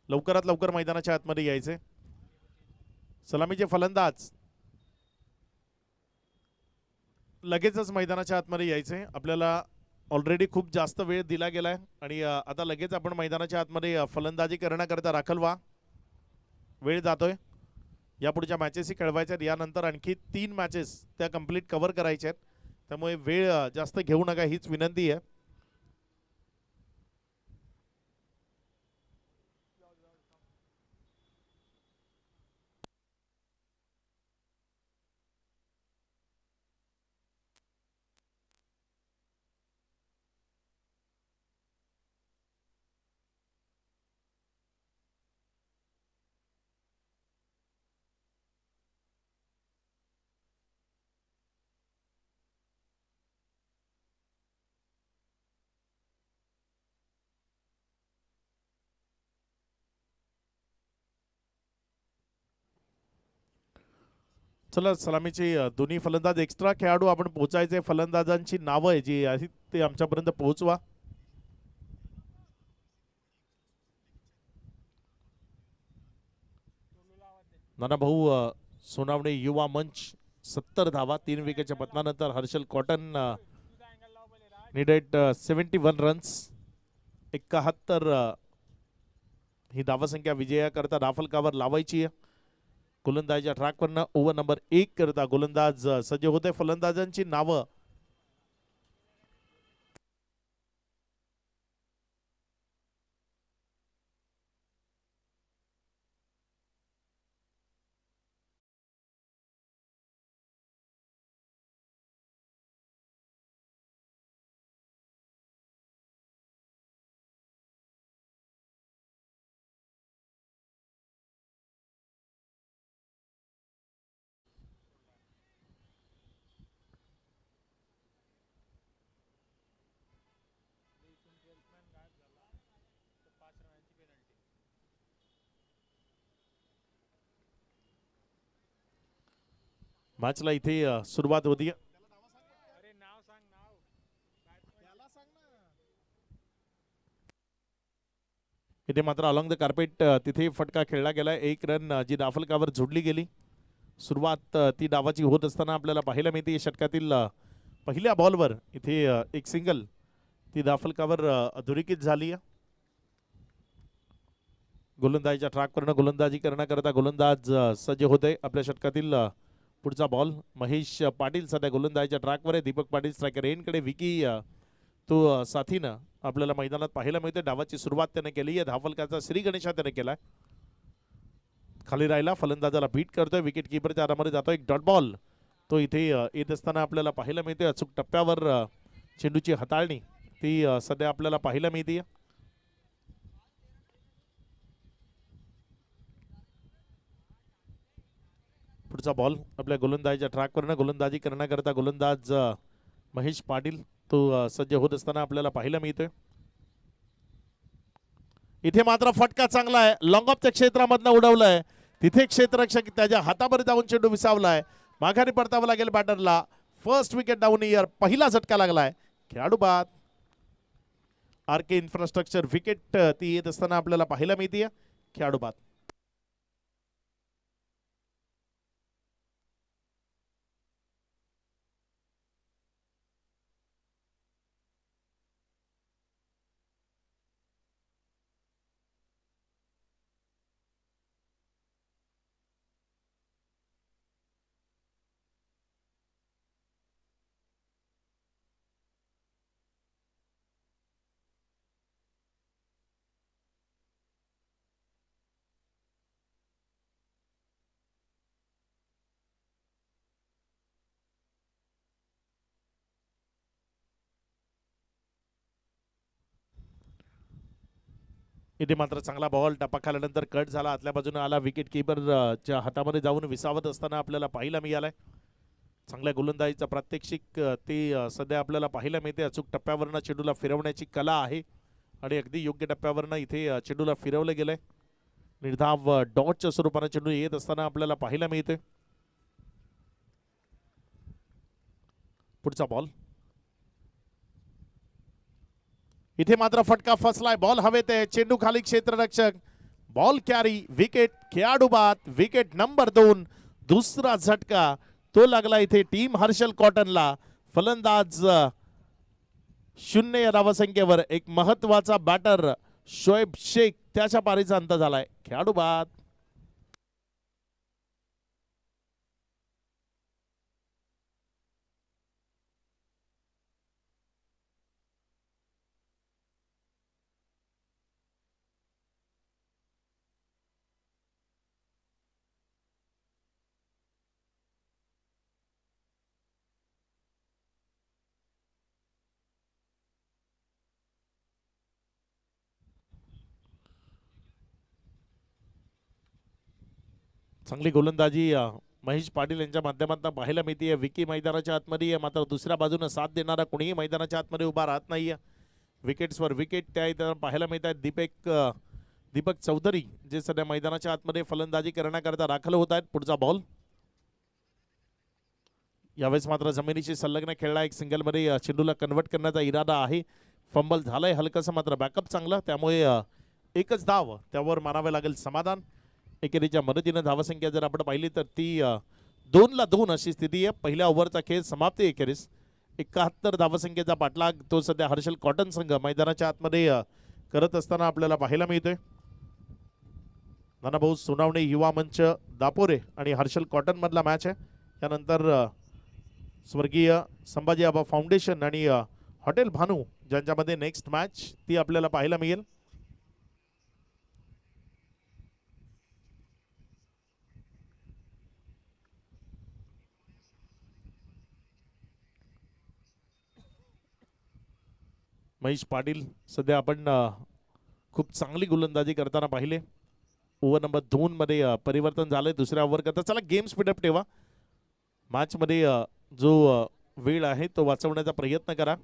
लवकरात लवकर मैदानाच्या आतमध्ये यायचे. सलामीचे फलंदाज लगेचच मैदानाच्या आतमध्ये यायचे. आपल्याला ऑलरेडी खूप जास्त वेळ दिला गेलाय आणि आता लगेच आपण मैदानाच्या आतमध्ये फलंदाजी करण्याकरता दाखल व्हा. वेळ जातोय. यापुढच्या मॅचेसही खेळवायच्या आहेत. यानंतर आणखी 3 मॅचेस त्या कंप्लीट कव्हर करायच्या आहेत. त्यामुळे वेळ जास्त घेऊ नका हीच विनंती आहे. चला सलामीचे दोन्ही फलंदाज एक्स्ट्रा खेळाडू आपण पोहोचायचे. फलंदाजांची नावं जी आहेत ते आमच्यापर्यंत पोहोचवा. नाना भाऊ सोनावणे युवा मंच 70 धावा 3 विकेटच्या पतनानंतर. हर्षल कॉटन नीडेड 71 रन्स 71 ही धावसंख्या विजयाकरता धाफलकावर लावायची आहे. गोलंदाजीच्या ट्रॅकवरनं ओव्हर नंबर 1 करता गोलंदाज सज्ज होते. फलंदाजांची नावं मॅचला इथे सुरुवात होती. इथे मात्र अलॉंग द कार्पेट तिथे फटका खेळला गेला. 1 रन जी दाफलकावर जोडली गेली. सुरुवात ती डावाची होत असताना आपल्याला पाहायला मिळते. षटकातील पहिल्या बॉलवर इथे एक सिंगल ती दाफलकावर अधोरेखित झाली. गोलंदाजीच्या ट्रॅकवरनं गोलंदाजी करण्याकरता गोलंदाज सज्ज होते. आपल्या षटकातील पुढचा बॉल महेश पाटील सध्या गोलंदाजीच्या ट्रॅकवर आहे. दीपक पाटील स्ट्रायकर एनकडे. विकी तो साथीनं आपल्याला मैदानात पाहायला मिळते. डावाची सुरुवात त्याने केली आहे. धावफलकाचा श्री गणेशा त्याने केलाय. खाली राहिला फलंदाजाला बीट करतोय. विकेट किपरच्या आरामध्ये जातो. एक डॉट बॉल तो इथे येत असताना आपल्याला पाहायला मिळते. अचूक टप्प्यावर चेंडूची हाताळणी ती सध्या आपल्याला पाहायला मिळते. पुढचा बॉल आपल्या गोलंदाजीच्या ट्रॅकवरनं गोलंदाजी करण्याकरता गोलंदाज महेश पाटील तो सज्ज होत असताना आपल्याला पाहायला मिळतोय. इथे मात्र फटका चांगला आहे. लॉंग ऑफच्या क्षेत्रामधनं उडवलाय. तिथे क्षेत्ररक्षक त्याच्या हातावर जाऊन चेंडू विसावलाय. माघारी परतावं लागेल बॅटरला. फर्स्ट विकेट डाऊन इयर. पहिला झटका लागलाय. खेळाडू बाद. आरके इन्फ्रास्ट्रक्चर विकेट ती येत असताना आपल्याला पाहायला मिळते. खेळाडू बाद. इथे मात्र चांगला बॉल टप्पा खाल्यानंतर कट झाला. आतल्या बाजूने आला. विकेट किपर च्या हातामध्ये जाऊन विसावत असताना आपल्याला पाहायला मिळालाय. चांगल्या गोलंदाजीचा प्रात्यक्षिक ते सध्या आपल्याला पाहायला मिळते. अचूक टप्प्यावरनं चेंडूला फिरवण्याची कला आहे आणि अगदी योग्य टप्प्यावरनं इथे चेंडूला फिरवलं गेलंय. निर्धाव डॉटच्या स्वरूपाने चेंडू येत असताना आपल्याला पाहायला मिळते. पुढचा बॉल इथे मात्र फटका फसलाय. बॉल हवेत आहे, चेंडू खाली, क्षेत्ररक्षक बॉल कॅरी, विकेट, खेळाडू बाद, विकेट नंबर 2. दुसरा झटका तो लागला इथे टीम हर्षल कॉटनला. फलंदाज 0 या धावसंख्येवर. एक महत्वाचा बॅटर शोएब शेख त्याच्या पारीचा अंत झालाय. खेळाडू बाद. चांगली गोलंदाजी महेश पाटील यांच्या माध्यमातून पाहायला मिळते. विकी मैदानाच्या आतमध्ये आहे, मात्र दुसऱ्या बाजूने साथ देणारा कोणीही मैदानाच्या आतमध्ये उभा राहत नाहीये. विकेट्सवर विकेट त्या पाहायला मिळत आहेत. दीपक चौधरी जे सध्या मैदानाच्या आतमध्ये फलंदाजी करण्याकरता दाखल होत आहेत. पुढचा बॉल यावेळेस मात्र जमिनीशी संलग्न खेळला. एक सिंगलमध्ये चेंडूला कन्वर्ट करण्याचा इरादा आहे. फंबल झालंय हलकंसं, मात्र बॅकअप चांगला, त्यामुळे एकच धाव त्यावर मानावे लागेल समाधान. एकेरीच्या मदतीनं धावसंख्या जर आपण पाहिली तर ती 2-2 अशी स्थिती आहे. पहिल्या ओव्हरचा खेळ समाप्ती एकेरीस. 71 धावसंख्येचा पाठलाग तो सध्या हर्षल कॉटन संघ मैदानाच्या आतमध्ये करत असताना आपल्याला पाहायला मिळतोय. नानाभाऊ सोनावणे युवा मंच दापोरे आणि हर्षल कॉटन मधला मॅच आहे. यानंतर स्वर्गीय संभाजी आबा फाउंडेशन आणि हॉटेल भानू ज्यांच्यामध्ये नेक्स्ट मॅच ती आपल्याला पाहायला मिळेल. महेश पाटील सध्या आपण खूप चांगली गोलंदाजी करताना पाहिले. ओव्हर नंबर 2 मध्ये परिवर्तन झालंय दुसऱ्या ओव्हर करता. चला गेम स्पीडअप ठेवा. मॅच मध्ये जो वेळ आहे तो वाचवण्याचा प्रयत्न करा.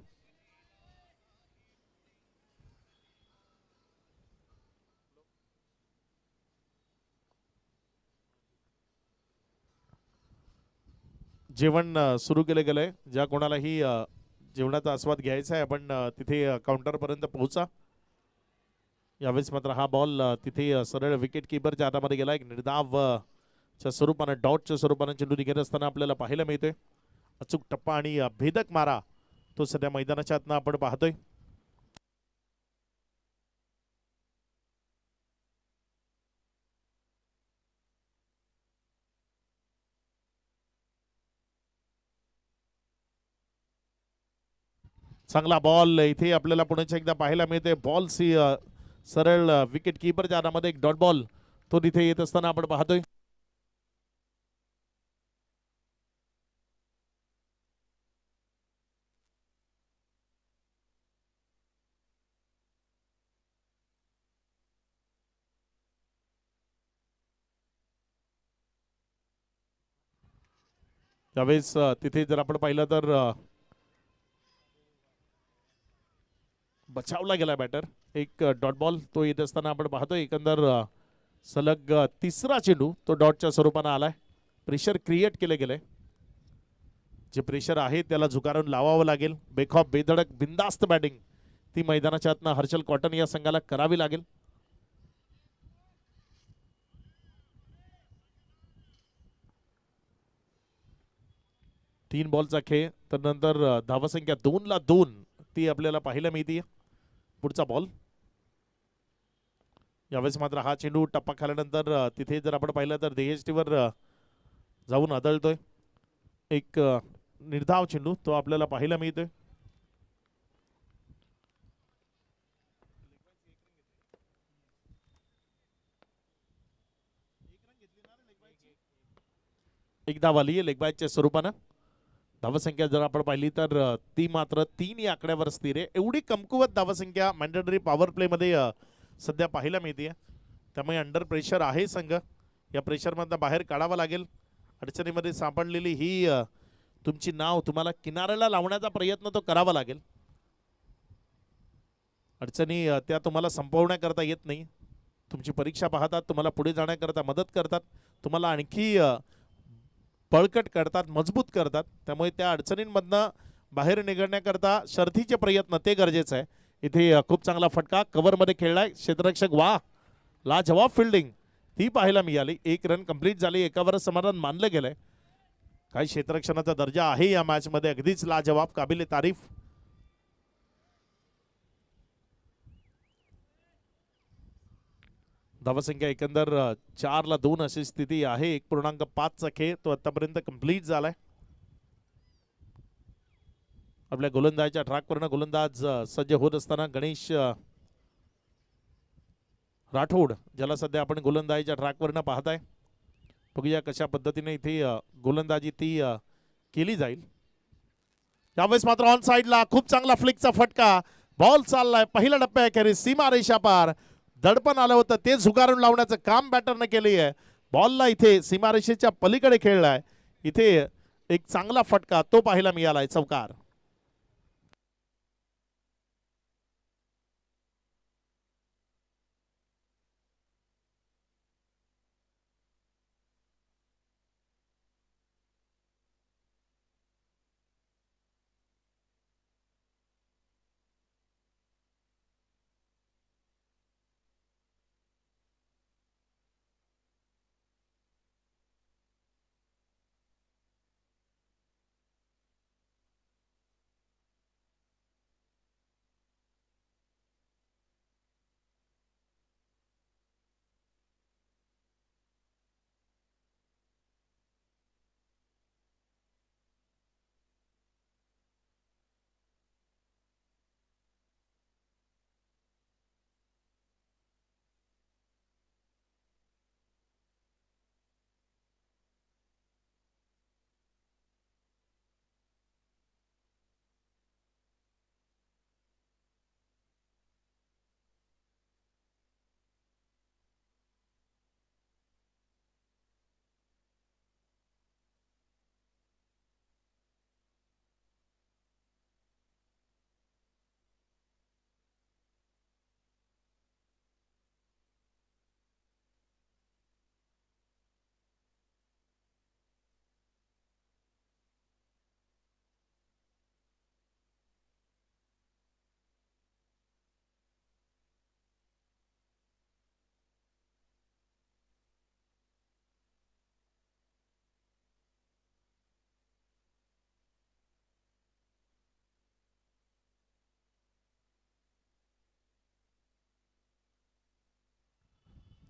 जेवण सुरू केले गेलंय. ज्या कोणालाही जेवणाचा आस्वाद घ्यायचा आहे आपण तिथे काउंटर पर्यंत पोहोचा. यावेळेस मात्र हा बॉल तिथे सरळ विकेट किपरच्या हातामध्ये गेला. एक निर्धाव च्या स्वरूपाने डॉटच्या स्वरूपाने चेंडू निघत असताना आपल्याला पाहायला मिळतोय. अचूक टप्पा आणि भेदक मारा तो सध्या मैदानाच्या आतनं आपण पाहतोय. चांगला बॉल इथे आपल्याला पुण्याच्या एकदा पाहायला मिळते. बॉल सरळ विकेट किपरच्या हातामध्ये एक डॉट बॉल तो तिथे येत असताना आपण पाहतोय. त्यावेळेस तिथे जर आपण पाहिलं तर बचावला गेला बॅटर. एक डॉट बॉल तो येत असताना आपण पाहतोय. एकंदर सलग तिसरा चेंडू तो डॉटच्या स्वरूपाने आलाय. प्रेशर क्रिएट केले गेले. जे प्रेशर आहे त्याला झुकारून लावावं लागेल. बेखौफ बेधडक बिंदास्त बॅटिंग ती मैदानाच्या आतनं हर्षल कॉटन या संघाला करावी लागेल. तीन बॉलचा खेळ तर नंतर धावसंख्या 2-2 ती आपल्याला पाहायला मिळते. पुढचा बॉल यावेळेस मात्र हा चेंडू टप्पा खाल्यानंतर तिथे जर आपण पाहिलं तर देहष्टीवर जाऊन आदळतोय. एक निर्धाव चेंडू तो आपल्याला पाहायला मिळतोय. एक धाव आली लेगबायच्या स्वरूपानं. धावसंख्या जर आपण पाहिली तर ती मात्र 3 या आकड्यावर स्थिर आहे. एवढी कमकुवत धावसंख्या मॅन्डेटरी पॉवर प्ले मध्ये सध्या पाहायला मिळते. त्यामुळे अंडर प्रेशर आहे संघ. या प्रेशरमधनं बाहेर काढावा लागेल. अडचणीमध्ये सापडलेली ही तुमची नाव तुम्हाला किनाऱ्याला लावण्याचा प्रयत्न तो करावा लागेल. अडचणी त्या तुम्हाला संपवण्याकरता येत नाही. तुमची परीक्षा पाहतात, तुम्हाला पुढे जाण्याकरता मदत करतात, तुम्हाला आणखी बळकट करतात, मजबूत करतात. त्यामुळे त्या अडचणींमधनं बाहेर निघण्याकरता शर्थीचे प्रयत्न ते गरजेचं आहे. इथे खूप चांगला फटका कव्हर मध्ये खेळलाय क्षेत्ररक्षक. वा, लाजवाब फिल्डिंग ती पाहायला मिळाली. 1 रन कंप्लीट झाली, एकावरच समाधान मानलं गेलंय. काही क्षेत्ररक्षणाचा दर्जा आहे या मॅच मध्ये, अगदीच लाजवाब, काबिले तारीफ. धावसंख्या एकंदर 4-2 अशी स्थिती आहे. 1.5 चा खेळ तो आतापर्यंत कंप्लीट झालाय. आपल्या गोलंदाजाच्या ट्रॅकवरनं गोलंदाज सज्ज होत असताना गणेश राठोड, ज्याला सध्या आपण गोलंदाजीच्या ट्रॅकवरनं पाहताय, बघूया कशा पद्धतीने इथे गोलंदाजी ती केली जाईल. यावेळेस मात्र ऑन साइडला खूप चांगला फ्लिकचा फटका. बॉल चाललाय पहिल्या टप्प्याखेरीज सीमा रेषा पार. दडपण आलं होतं ते झुगारून लावण्याचं काम बॅटरने केली आहे. बॉलला इथे सीमारेषेच्या पलीकडे खेळलाय. इथे एक चांगला फटका तो पाहायला मिळालाय, चौकार.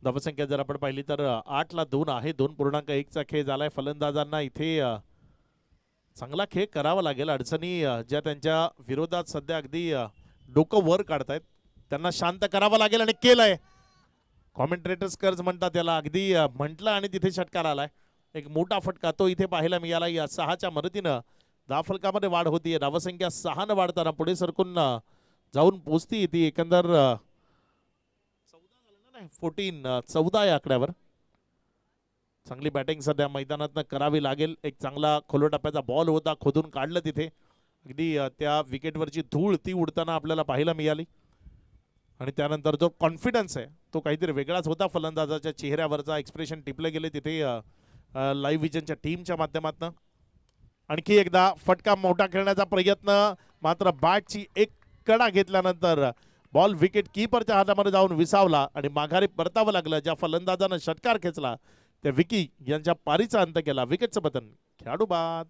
धावसंख्या जर आपण पाहिली तर 8-2 आहे. 2.1 चा खेळ झालाय. फलंदाजांना इथे चांगला खेळ करावा लागेल. अडचणी ज्या त्यांच्या विरोधात सध्या अगदी डोकं वर काढतायत, त्यांना शांत करावं लागेल आणि केलंय. कॉमेंट्रेटर्स कर्ज म्हणतात त्याला, अगदी म्हटलं आणि तिथे षटकार आलाय. एक मोठा फटका तो इथे पाहायला मिळाला. या 6च्या मदतीनं धावफलकामध्ये वाढ होतीये. धावसंख्या 6 वाढताना पुढे सरकून जाऊन पोहोचती ती एकंदर 14 या आकड्यावर. चांगली बॅटिंग सध्या मैदानात करावी लागेल. एक चांगला खोलो टप्प्याचा बॉल होता, खोदून काढलं तिथे. अगदी त्या विकेटवरची धूळ ती उडताना आपल्याला पाहायला मिळाली. आणि त्यानंतर जो कॉन्फिडन्स आहे तो काहीतरी वेगळाच होता. फलंदाजाच्या चेहऱ्यावरचा एक्सप्रेशन टिपले गेले तिथे लाईव्ह विजनच्या टीमच्या माध्यमातून. आणखी एकदा फटका मोठा खेळण्याचा प्रयत्न, मात्र बॅटची एक कडा घेतल्यानंतर बॉल विकेट कीपरच्या हातामध्ये जाऊन विसावला आणि माघारी परतावं लागलं. ज्या फलंदाजानं षटकार खेचला त्या विकी यांच्या पारीचा अंत केला. विकेटचं पतन, खेळाडू बाद.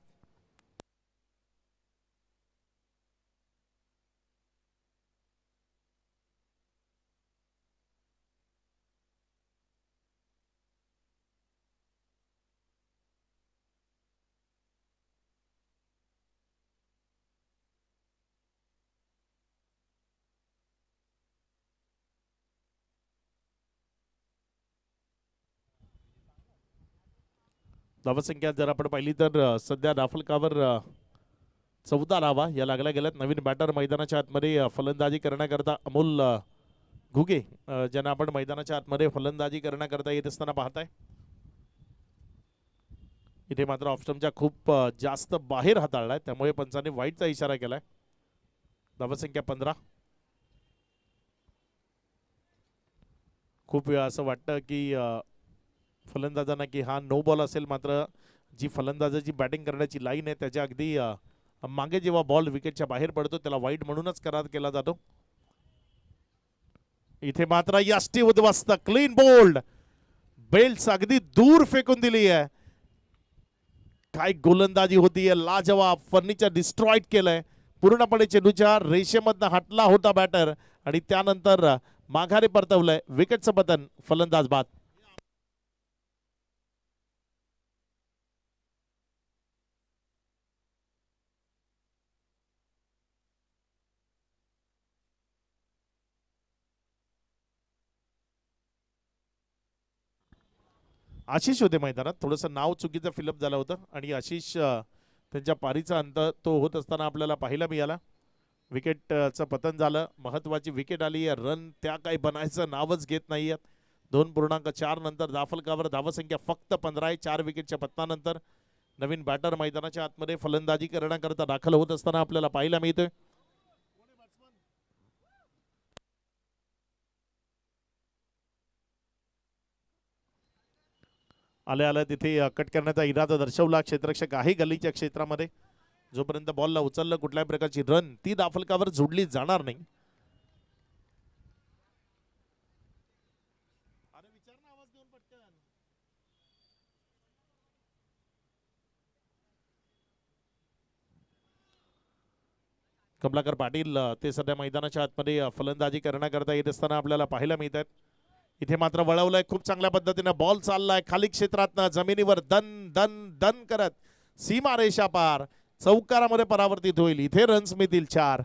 धावसंख्या जर आपण पाहिली तर सध्या धावफलकावर 14 धावा या लागल्या गेल्यात. नवीन बॅटर मैदानाच्या आतमध्ये फलंदाजी करण्याकरता अमोल घुगे, ज्यांना आपण मैदानाच्या आतमध्ये फलंदाजी करण्याकरता येत असताना पाहताय. इथे मात्र ऑफस्टम्पच्या खूप जास्त बाहेर हाताळलाय, त्यामुळे पंचांनी वाईटचा इशारा केलाय. धावसंख्या 15. खूप वेळा असं वाटतं की फलंदाजांना की हा नो बॉल असेल, मात्र जी फलंदाजाची बॅटिंग करण्याची लाईन आहे त्याच्या अगदी मागे जेव्हा बॉल विकेटच्या बाहेर पडतो त्याला वाईट म्हणूनच करार केला जातो. इथे मात्र यष्टी उद्ध्वस्त, क्लीन बोल्ड, बेल्ट अगदी दूर फेकून दिली आहे. काय गोलंदाजी होती, लाजवाब. फर्निचर डिस्ट्रॉइड केलंय पूर्णपणे. चेंडूच्या रेषेमधनं हटला होता बॅटर आणि त्यानंतर माघारी परतवलंय. विकेटचं पतन, फलंदाज बाद. आशिष होते मैदानात. थोडंसं नाव चुकीचं फिलअप झालं होतं आणि आशिष त्यांच्या पारीचा अंत तो होत असताना आपल्याला पाहायला मिळाला. विकेटचं पतन झालं. महत्वाची विकेट आली आहे. रन त्या काही बनायचं नावच घेत नाहीयेत. 2.4 नंतर धाफलकावर धावसंख्या फक्त 15 आहे. 4 विकेटच्या पतनानंतर नवीन बॅटर मैदानाच्या आतमध्ये फलंदाजी करण्याकरता दाखल होत असताना आपल्याला पाहायला मिळतोय. आल्या आल्या तिथे कट करण्याचा इरादा दर्शवला क्षेत्ररक्षक आहे गल्लीच्या क्षेत्रामध्ये. जोपर्यंत बॉलला उचललं कुठल्याही प्रकारची रन ती दाफलकावर जोडली जाणार नाही. कमलाकर पाटील ते सध्या मैदानाच्या आतमध्ये फलंदाजी करण्याकरता येत असताना आपल्याला पाहायला मिळत आहेत. इथे मात्र वळवलंय खूप चांगल्या पद्धतीने. बॉल चाललाय खाली क्षेत्रातनं जमिनीवर दन दन दन करत सीमा रेषा पार चौकारामध्ये परावर्तित होईल. इथे रन्स मिळतील 4.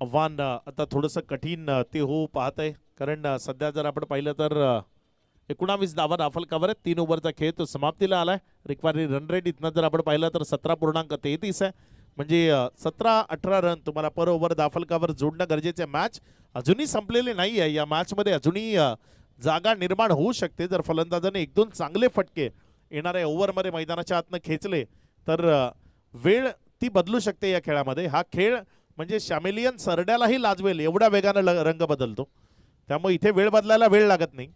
आव्हान आता थोडंसं कठीण ते हो पाहत आहे. कारण सध्या जर आपण पाहिलं तर 19 धावा दाफलकावर आहेत. 3 ओव्हरचा खेळ तो समाप्तीला आलाय. रिक्वायर्ड रन रेट इथनं जर आपण पाहिलं तर 17.33 आहे. म्हणजे 17-18 रन तुम्हाला पर ओव्हर दाफलकावर जोडणं गरजेचं आहे. मॅच अजूनही संपलेली नाही आहे. या मॅचमध्ये अजूनही जागा निर्माण होऊ शकते. जर फलंदाजाने 1-2 चांगले फटके येणाऱ्या ओव्हरमध्ये मैदानाच्या आतनं खेचले तर वेळ ती बदलू शकते या खेळामध्ये. हा खेळ म्हणजे शॅमेलियन सरड्यालाही लाजवेल एवढ्या वेगानं रंग बदलतो. त्यामुळे इथे वेळ बदलायला वेळ लागत नाही.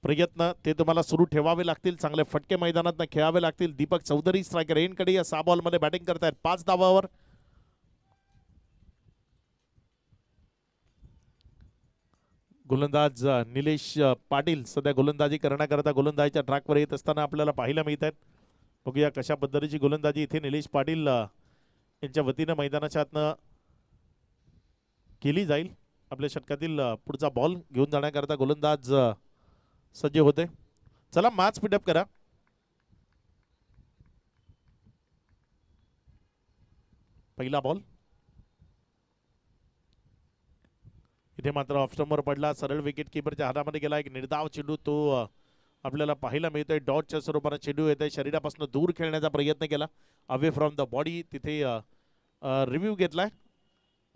प्रयत्न ते तुम्हाला सुरू ठेवावे लागतील. चांगले फटके मैदानात खेळावे लागतील. दीपक चौधरी स्ट्रायकर एनकडे या 6 बॉलमध्ये बॅटिंग करतायत 5 धावावर. गोलंदाज निलेश पाटील सध्या गोलंदाजी करण्याकरता गोलंदाजीच्या ट्रॅकवर येत असताना आपल्याला पाहायला मिळत आहेत. बघूया कशा पद्धतीची गोलंदाजी इथे निलेश पाटील यांच्या वतीनं मैदानाच्या आतनं केली जाईल. आपल्या षटकातील पुढचा बॉल घेऊन जाण्याकरता गोलंदाज सज्ज होते. चला मॅच स्पीडअप करा. पहिला बॉल इथे मात्र ऑफ स्टंपवर पडला. सरळ विकेट किपरच्या हातामध्ये गेला. एक निर्धाव चेंडू तो आपल्याला पाहायला मिळतोय. डॉटच्या स्वरूपाने चेंडू येतोय. शरीरापासून दूर खेळण्याचा प्रयत्न केला. Away from the body. तिथे रिव्ह्यू घेतलाय.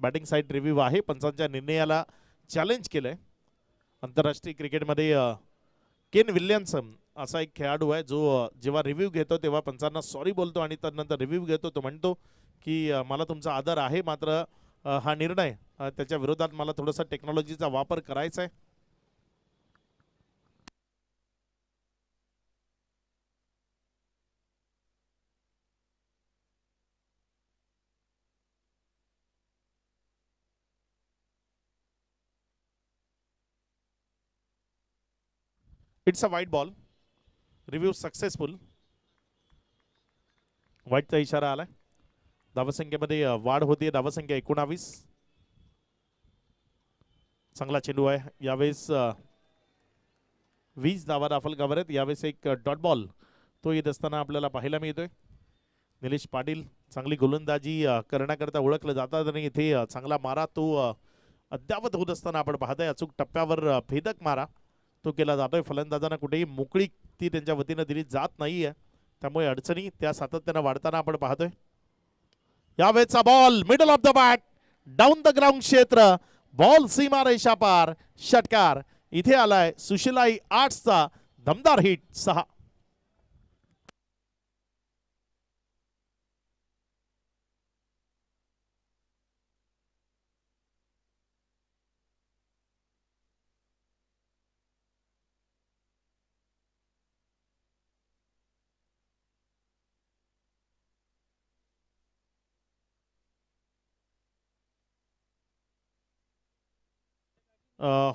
बॅटिंग साईड रिव्ह्यू आहे. पंचांच्या निर्णयाला चॅलेंज केलंय. आंतरराष्ट्रीय क्रिकेटमध्ये केन विल्यमसन असा एक खेळाडू आहे जो जेव्हा रिव्ह्यू घेतो तेव्हा पंचांना सॉरी बोलतो आणि त्यानंतर रिव्ह्यू घेतो. तो म्हणतो की मला तुमचा आदर आहे मात्र हा निर्णय त्याच्या विरोधात मला थोडासा टेक्नॉलॉजीचा वापर करायचा आहे. इट्स अ वाईट बॉल. Review successful. वाईटचा इशारा आलाय. धावसंख्येमध्ये वाढ होती. धावसंख्या 19. चांगला चेंडू आहे. यावेळेस 20 धावा दाफलकावर आहेत. यावेळेस एक डॉट बॉल तो येत असताना आपल्याला पाहायला मिळतोय. निलेश पाटील चांगली गोलंदाजी करण्याकरता ओळखलं जातात आणि इथे चांगला मारा तो अद्यावत होत असताना आपण पाहतोय. अचूक टप्प्यावर भेदक मारा तो केला जातोय. फलंदाजांना कुठेही मोकळी ती त्यांच्या वतीनं दिली जात नाहीये. त्यामुळे अडचणी त्या सातत्यानं वाढताना आपण पाहतोय. यावेळेचा ball middle of the bat down the ground क्षेत्र. बॉल सीमा रेषा पार. षटकार. इथे आलाय सुशिलाई आर्ट्सचा दमदार हिट 6.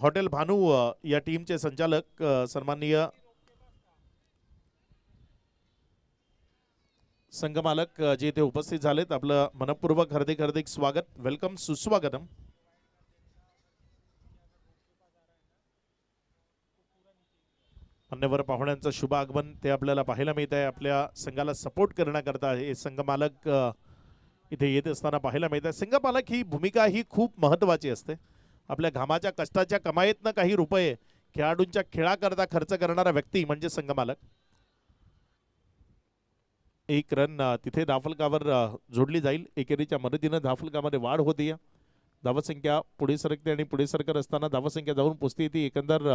हॉटेल भानू या टीमचे संचालक सन्माननीय संघमालक जे इथे उपस्थित झालेत, आपलं मनपूर्वक हार्दिक हार्दिक स्वागत, वेलकम, सुस्वागतम. मान्यवर पाहुण्यांचं शुभ आगमन ते आपल्याला पाहायला मिळत आहे. आपल्या संघाला सपोर्ट करण्याकरता हे संघमालक इथे येत असताना पाहायला मिळत आहे. संघमालक ही भूमिका ही खूप महत्त्वाची असते. आपल्या घामाच्या कष्टाच्या कमाईतनं काही रुपये खेळाडूंच्या खेळाकरता खर्च करणारा व्यक्ती म्हणजे संघमालक. एक रन तिथे धावफलकावर जोडली जाईल. एकेरीच्या मदतीनं धावफलकामध्ये वाढ होती. धावसंख्या पुढे सरकते आणि पुढे सरकत असताना धावसंख्या जाऊन पोचते ती एकंदर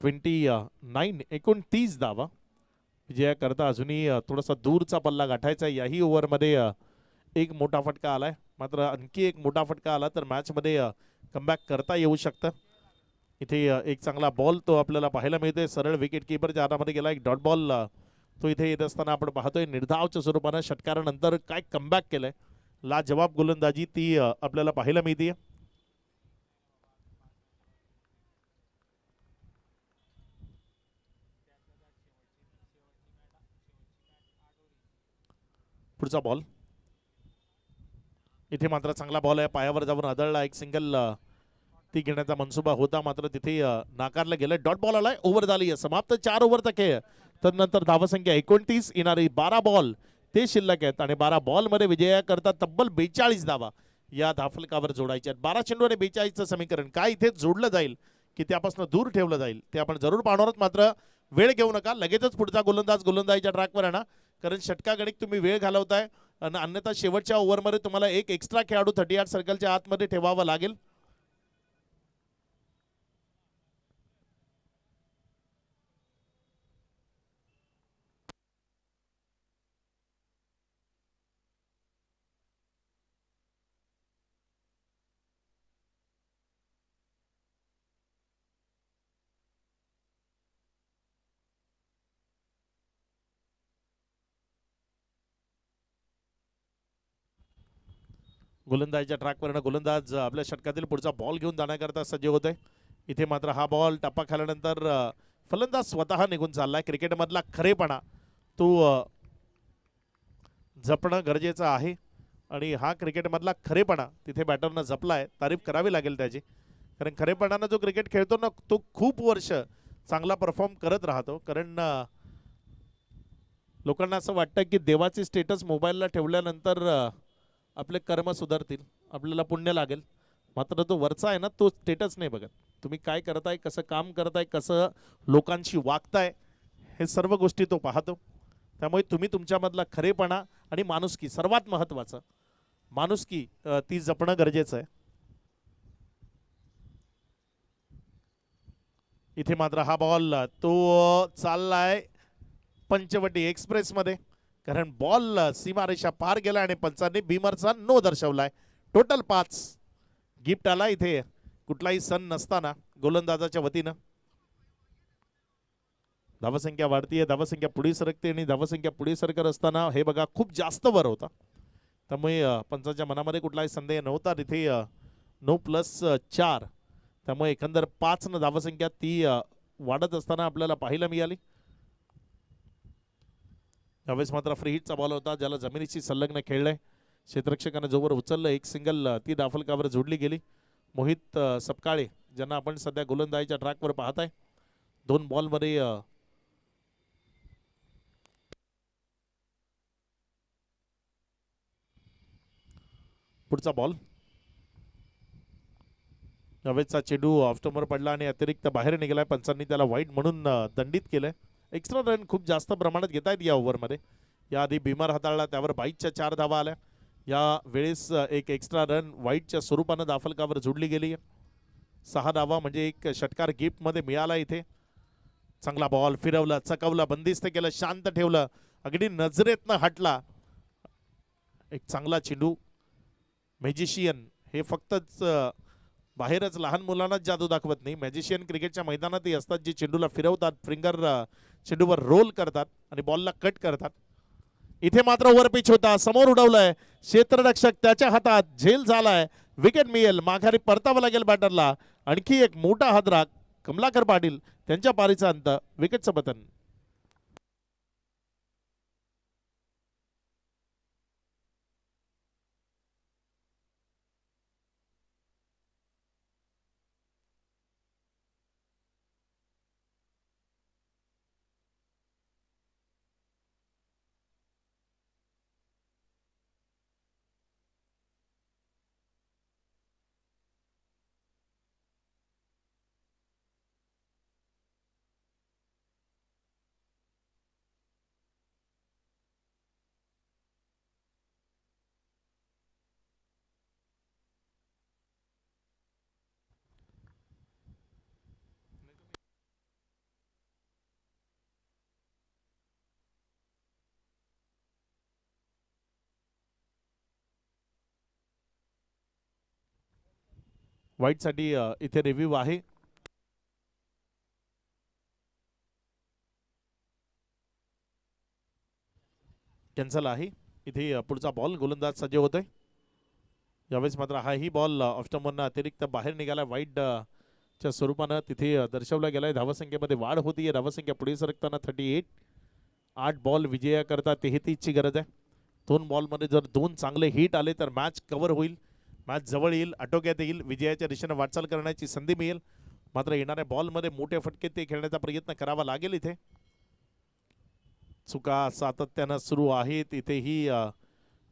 29 29 धावा. विजयाकरता अजूनही थोडासा दूरचा पल्ला गाठायचा. याही ओव्हरमध्ये एक मोठा फटका आलाय. मात्र आणखी एक मोठा फटका आला तर मॅचमध्ये कमबॅक करता येऊ शकतं. इथे एक चांगला बॉल तो आपल्याला पाहायला मिळतोय. सरळ विकेट किपरच्या हातामध्ये गेला एक डॉट बॉल तो इथे येत असताना आपण पाहतोय. निर्धावच्या स्वरूपानं षटकारानंतर काय कमबॅक केलंय. लाजवाब गोलंदाजी ती आपल्याला पाहायला मिळते. पुढचा बॉल इथे मात्र चांगला बॉल आहे. पायावर जाऊन आदळला. एक सिंगल ती घेण्याचा मनसुबा होता मात्र तिथे नाकारलं गेलं. डॉट बॉल आलाय. ओव्हर झाली समाप्त. 4 ओव्हरचा खेळ. तदनंतर धावसंख्या 29. येणारी 12 बॉल ते शिल्लक आहेत आणि 12 बॉलमध्ये विजयाकरता तब्बल 42 धावा या धावफलकावर जोडायच्या आहेत. 12 चेंडू आणि 42चं समीकरण काय इथे जोडलं जाईल की त्यापासून दूर ठेवलं जाईल ते आपण जरूर पाहणार आहोत. मात्र वेळ घेऊ नका. लगेचच पुढचा गोलंदाज गोलंदाजीच्या ट्रॅकवर आणा, कारण षटकागणिक तुम्ही वेळ घालवताय आणि अन्यथा शेवटच्या ओव्हरमध्ये तुम्हाला एक एक्स्ट्रा खेळाडू 38 सर्कलच्या आतमध्ये ठेवावा लागेल. गोलंदाजीच्या ट्रॅकवरनं गोलंदाज आपल्या षटकातील पुढचा बॉल घेऊन जाण्याकरता सज्ज होत आहे. इथे मात्र हा बॉल टप्पा खाल्यानंतर फलंदाज स्वतः निघून चाललाय. क्रिकेटमधला खरेपणा तो जपणं गरजेचं आहे आणि हा क्रिकेटमधला खरेपणा तिथे बॅटरनं जपलाय. तारीफ करावी लागेल त्याची, कारण खरेपणानं जो क्रिकेट खेळतो ना तो खूप वर्ष चांगला परफॉर्म करत राहतो. कारण लोकांना असं वाटतं की देवाची स्टेटस मोबाईलला ठेवल्यानंतर आपले कर्म सुधारतील, आपल्याला पुण्य लागेल. मात्र तो वरचा आहे ना तो स्टेटस नाही बघत. तुम्ही काय करताय, कसं काम करताय, कसं लोकांशी वागताय, हे सर्व गोष्टी तो पाहतो. त्यामुळे तुम्ही तुमच्यामधला खरेपणा आणि माणुसकी, सर्वात महत्त्वाचं माणुसकी ती जपणं गरजेचं आहे. इथे मात्र हा बॉल तो चाललाय पंचवटी एक्सप्रेसमध्ये, कारण बॉल सीमारेषा पार गेला आणि पंचांनी बीमरचा नो दर्शवलाय. टोटल 5 गिफ्ट आला इथे कुठलाही सण नसताना गोलंदाजाच्या वतीनं. धावसंख्या वाढतीये, धावसंख्या पुढे सरकते आणि धावसंख्या पुढे सरकत असताना हे बघा खूप जास्त वर होता. त्यामुळे पंचांच्या मनामध्ये कुठलाही संदेह नव्हता. तिथे 9+4 त्यामुळे एकंदर 5 न धावसंख्या ती वाढत असताना आपल्याला पाहायला मिळाली. यावेळेस मात्र फ्री हिटचा बॉल होता ज्याला जमिनीशी संलग्न खेळलंय. क्षेत्ररक्षकाने जोवर उचललं एक सिंगल ती धावफलकावर जोडली गेली. मोहित सपकाळे ज्यांना आपण सध्या गोलंदाजीच्या ट्रॅकवर पाहताय, 2 बॉलमध्ये पुढचा बॉल. यावेळेसचा चेंडू ऑफस्टंपवर पडला आणि अतिरिक्त बाहेर निघालाय. पंचांनी त्याला वाईट म्हणून दंडित केलंय. एक्स्ट्रा रन खूप जास्त प्रमाणात घेत आहेत या ओव्हरमध्ये. याआधी भीमर हाताळला, त्यावर 22च्या 4 धावा आल्या. या वेळेस एक एक्स्ट्रा रन वाईटच्या स्वरूपानं धावफलकावर जोडली गेली. 6 धावा म्हणजे एक षटकार गिफ्ट मध्ये मिळाला इथे. चांगला बॉल फिरवला, चकवला, बंदिस्त केलं, शांत ठेवलं, अगदी नजरेतनं हटला. एक चांगला चेंडू. मॅजिशियन हे फक्तच बाहेरच लहान मुलांनाच जादू दाखवत नाही, मॅजिशियन क्रिकेटच्या मैदानातही असतात, जे चेंडूला फिरवतात, फिंगर चेंडूवर रोल करतात आणि बॉलला कट करतात. इथे मात्र ओव्हर पिच होता, समोर उडवलंय क्षेत्ररक्षक, त्याच्या हातात झेल झालाय, विकेट मिळेल, माघारी परतावं लागेल बॅटरला. आणखी एक मोठा हादरा, कमलाकर पाटील त्यांच्या पारीचा अंत, विकेटचं पतन. वाईट साठी इथे रिव्ह्यू आहे. कॅन्सल आहे. इथे पुढचा बॉल गोलंदाज सज्ज होतोय. यावेळेस मात्र हाही बॉल ऑफस्टंपमधनं अतिरिक्त बाहेर निघाला, वाईड च्या स्वरूपानं तिथे दर्शवला गेलाय. धावसंख्येमध्ये वाढ होतीये, धावसंख्या पुढे सरकताना 38. 8 बॉल विजयाकरता 33 ची गरज आहे. 2 बॉलमध्ये जर 2 चांगले हिट आले तर मॅच कव्हर होईल, मॅच जवळ येईल, आटोक्यात येईल, विजयाच्या दिशेने वाटचाल करण्याची संधी मिळेल. मात्र येणाऱ्या बॉलमध्ये मोठे फटके ते खेळण्याचा प्रयत्न करावा लागेल. इथे चुका सातत्यानं सुरू आहेत. इथेही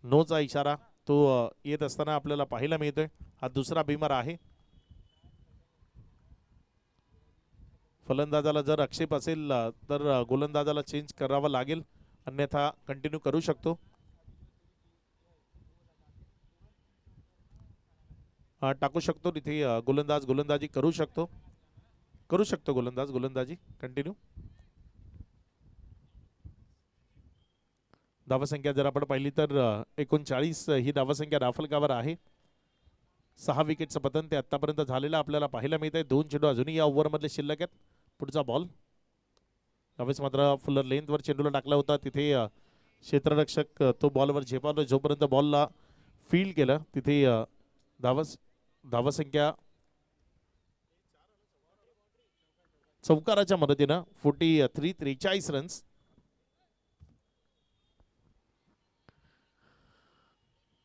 नोचा इशारा तो येत असताना आपल्याला पाहायला मिळतोय. हा दुसरा बीमर आहे. फलंदाजाला जर आक्षेप असेल तर गोलंदाजाला चेंज करावा लागेल, अन्यथा कंटिन्यू करू शकतो. टाकू शकतो तिथे गोलंदाज गोलंदाजी करू शकतो, गोलंदाज गोलंदाजी कंटिन्यू. धावसंख्या जर आपण पाहिली तर 39 ही धावसंख्या राफलकावर आहे. 6 विकेटचं पतन ते आतापर्यंत झालेलं आपल्याला पाहायला मिळत आहे. 2 चेंडू अजूनही या ओव्हरमधले शिल्लक आहेत. पुढचा बॉल यावेळेस मात्र फुलर लेंथवर चेंडूला टाकला होता, तिथे क्षेत्ररक्षक तो बॉलवर झेपावला. जोपर्यंत बॉलला फील्ड केलं तिथे धावसंख्या चौकाराच्या मदतीनं 43 रन्स.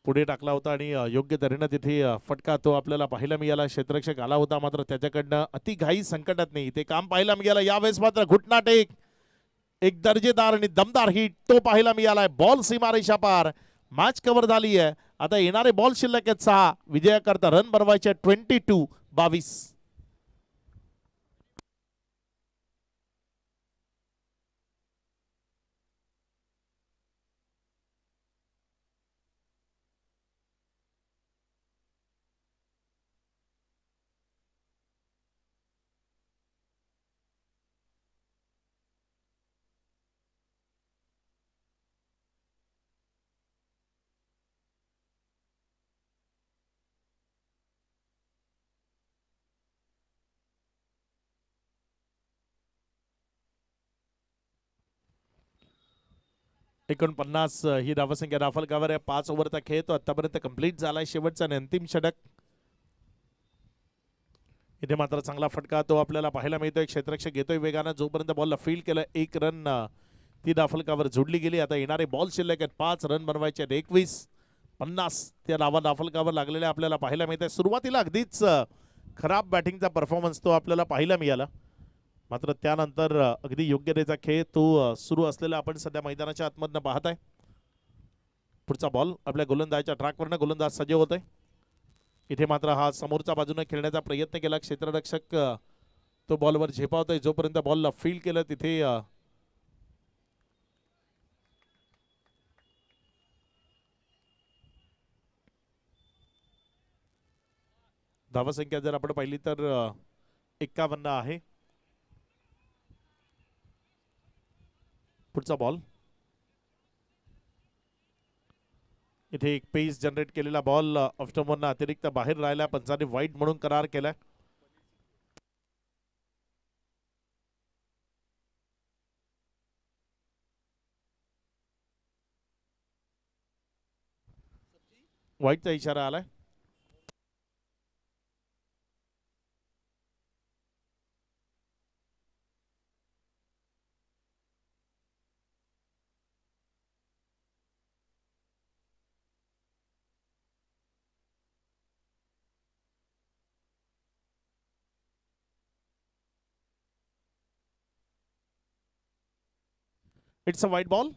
पुढे टाकला होता आणि योग्य तऱ्हेनं तिथे फटका तो आपल्याला पाहायला मिळाला. क्षेत्ररक्षक आला होता, मात्र त्याच्याकडनं अति घाई संकटात नाही ते काम पाहायला मिळालं. यावेळेस मात्र घुटना टेक, एक दर्जेदार आणि दमदार हिट तो पाहायला मिळालाय. बॉल सीमारेषा पार, मॅच कव्हर झाली आहे. आता येणारे बॉल शिल्लक आहेत 6. विजयाकरता रन बनवायचे 22. एकोणपन्नास ही धावसंख्या राफलकावर आहे. 5 ओव्हरचा खेळ तो आतापर्यंत कंप्लीट झालाय. शेवटचा आणि अंतिम षटक. इथे मात्र चांगला फटका तो आपल्याला पाहायला मिळतोय. क्षेत्ररक्षक घेतोय वेगानं, जोपर्यंत बॉलला फील्ड केलं 1 रन ती राफलकावर जोडली गेली. आता येणारे बॉल शिल्लक आहेत 5 रन बनवायचे 21-50 त्या धावा राफलकावर लागलेल्या आपल्याला पाहायला मिळत आहे. सुरुवातीला अगदीच खराब बॅटिंगचा परफॉर्मन्स तो आपल्याला पाहायला मिळाला, मात्र त्यानंतर अगदी योग्यतेचा खेळ तो सुरू असलेला आपण सध्या मैदानाच्या आतमधनं पाहत आहे. पुढचा बॉल आपल्या गोलंदाजाच्या ट्रॅकवरनं गोलंदाज सज्ज होतोय. इथे मात्र हा समोरच्या बाजूने खेळण्याचा प्रयत्न केला. क्षेत्ररक्षक तो बॉलवर झेपावतोय, जोपर्यंत बॉलला फील्ड केलं तिथे धावसंख्या जर आपण पाहिली तर 51 आहे. पुढचा बॉल. इथे एक पेस जनरेट केलेला बॉल ऑफस्टंपवरनं अतिरिक्त बाहेर राहिला. पंचाने वाईड म्हणून करार केलाय. वाईडचा इशारा आलाय. It's a wide ball.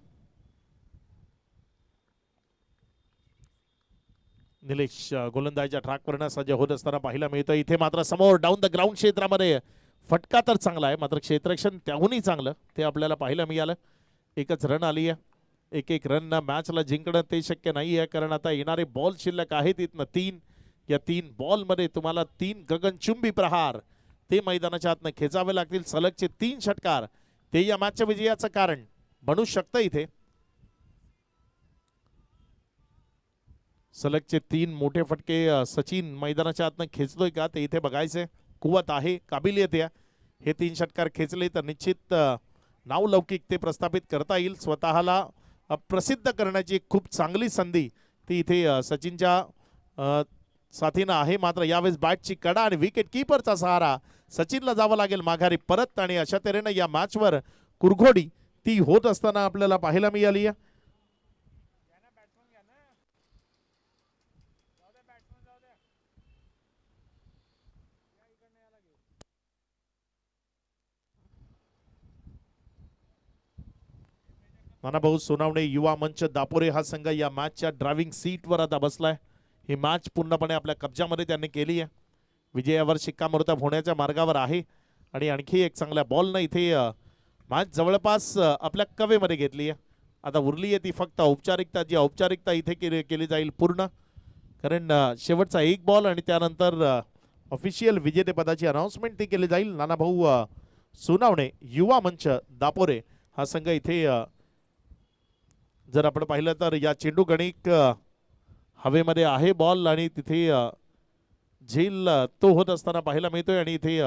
Nilesh गोलंदाजीच्या ट्रॅकवरनं सज्ज होत असताना पाहायला मिळतं. इथे मात्र समोर डाऊन द ग्राउंड क्षेत्रामध्ये फटका तर चांगला आहे, मात्र क्षेत्ररक्षण त्याहूनही चांगलं ते आपल्याला पाहायला मिळालं. एकच रन आली आहे. एक रन मॅचला जिंकणं ते शक्य नाही आहे, कारण आता येणारे बॉल शिल्लक आहेत इथनं 3. या 3 बॉलमध्ये तुम्हाला 3 गगनचुंबी प्रहार ते मैदानाच्या आतनं खेचावे लागतील. सलगचे 3 षटकार ते या मॅचच्या विजयाचं कारण बनू शकतं. इथे सलगचे 3 मोठे फटके सचिन मैदानाच्या आतनं खेचतोय का ते इथे बघायचे. कुवत आहे, काबिलियत आहे. हे 3 षटकार खेचले तर निश्चित नावलौकिक ते प्रस्थापित करता येईल. स्वतःला प्रसिद्ध करण्याची खूप चांगली संधी ती इथे सचिनच्या साथीनं आहे. मात्र यावेळेस बॅटची कडा आणि विकेट कीपरचा सहारा सचिनला जावं लागेल माघारी परत. आणि अशा तऱ्हेनं या मॅचवर कुरघोडी ती होत असताना आपल्याला पाहायला मिळाली आहे. नानाभाऊ सोनावणे युवा मंच दापोरे हा संघ या मॅचच्या ड्रायव्हिंग सीटवर आता बसलाय. ही मॅच पूर्णपणे आपल्या कब्जामध्ये त्यांनी केली आहे. विजयावर शिक्कामोर्तब होण्याच्या मार्गावर आहे. आणि आणखी एक चांगल्या बॉलनं इथे मॅच जवळपास आपल्या कवेमध्ये घेतली आहे. आता उरली आहे ती फक्त औपचारिकता. जी औपचारिकता इथे केली जाईल पूर्ण, कारण शेवटचा एक बॉल आणि त्यानंतर ऑफिशियल विजेतेपदाची अनाउन्समेंट ती केली जाईल. नानाभाऊ सोनावणे युवा मंच दापोरे हा संघ इथे जर आपण पाहिलं तर या चेंडू गणिक हवेमध्ये आहे बॉल आणि तिथे झेल तो होत असताना पाहायला मिळतोय. आणि इथे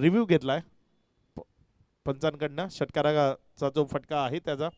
रिव्ह्यू घेतलाय पंचांकडनं. षटकाराचा जो फटका आहे त्याचा.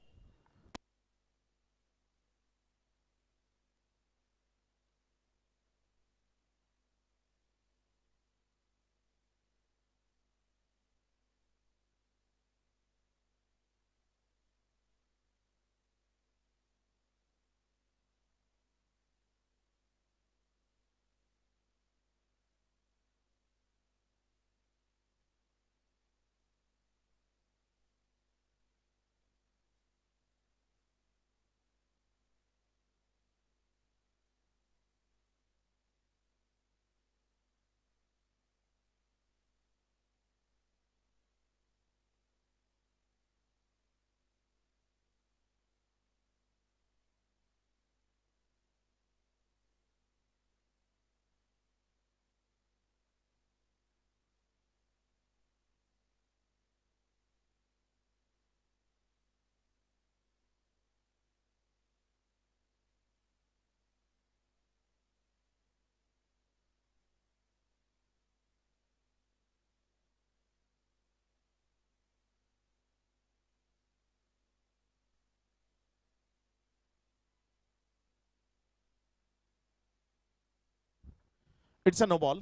It's a no ball.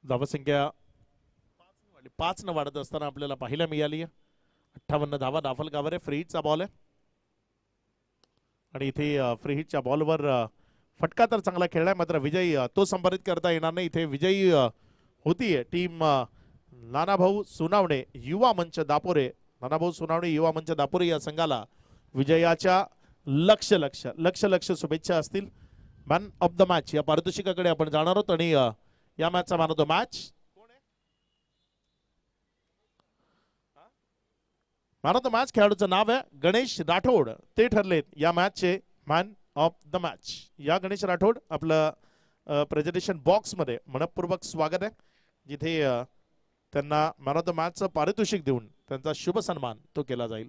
धावसंख्या 5 न वाढत असताना आपल्याला पाहायला मिळाली आहे. 58 धावा दाफलगावर. फ्री हिटचा बॉल आहे आणि इथे फ्री हिटच्या बॉलवर फटका तर चांगला खेळलाय, मात्र विजयी तो संपादित करता येणार नाही. इथे विजयी होतीये टीम नानाभाऊ सोनावणे युवा मंच दापोरे. नानाभाऊ सोनावणे युवा मंच दापोरे या संघाला विजयाच्या लक्ष लक्ष लक्ष लक्ष शुभेच्छा असतील. मॅन ऑफ द मॅच या पारितोषिकाकडे आपण जाणार आहोत. आणि या मॅचचा man of the match man of the match खेळाडूचं नाव आहे गणेश राठोड. ते ठरलेत या मॅचचे मॅन ऑफ द मॅच. या गणेश राठोड आपलं प्रेझेंटेशन बॉक्स मध्ये मनपूर्वक स्वागत आहे, जिथे त्यांना मॅन ऑफ द मॅचचं पारितोषिक देऊन त्यांचा शुभ सन्मान तो केला जाईल.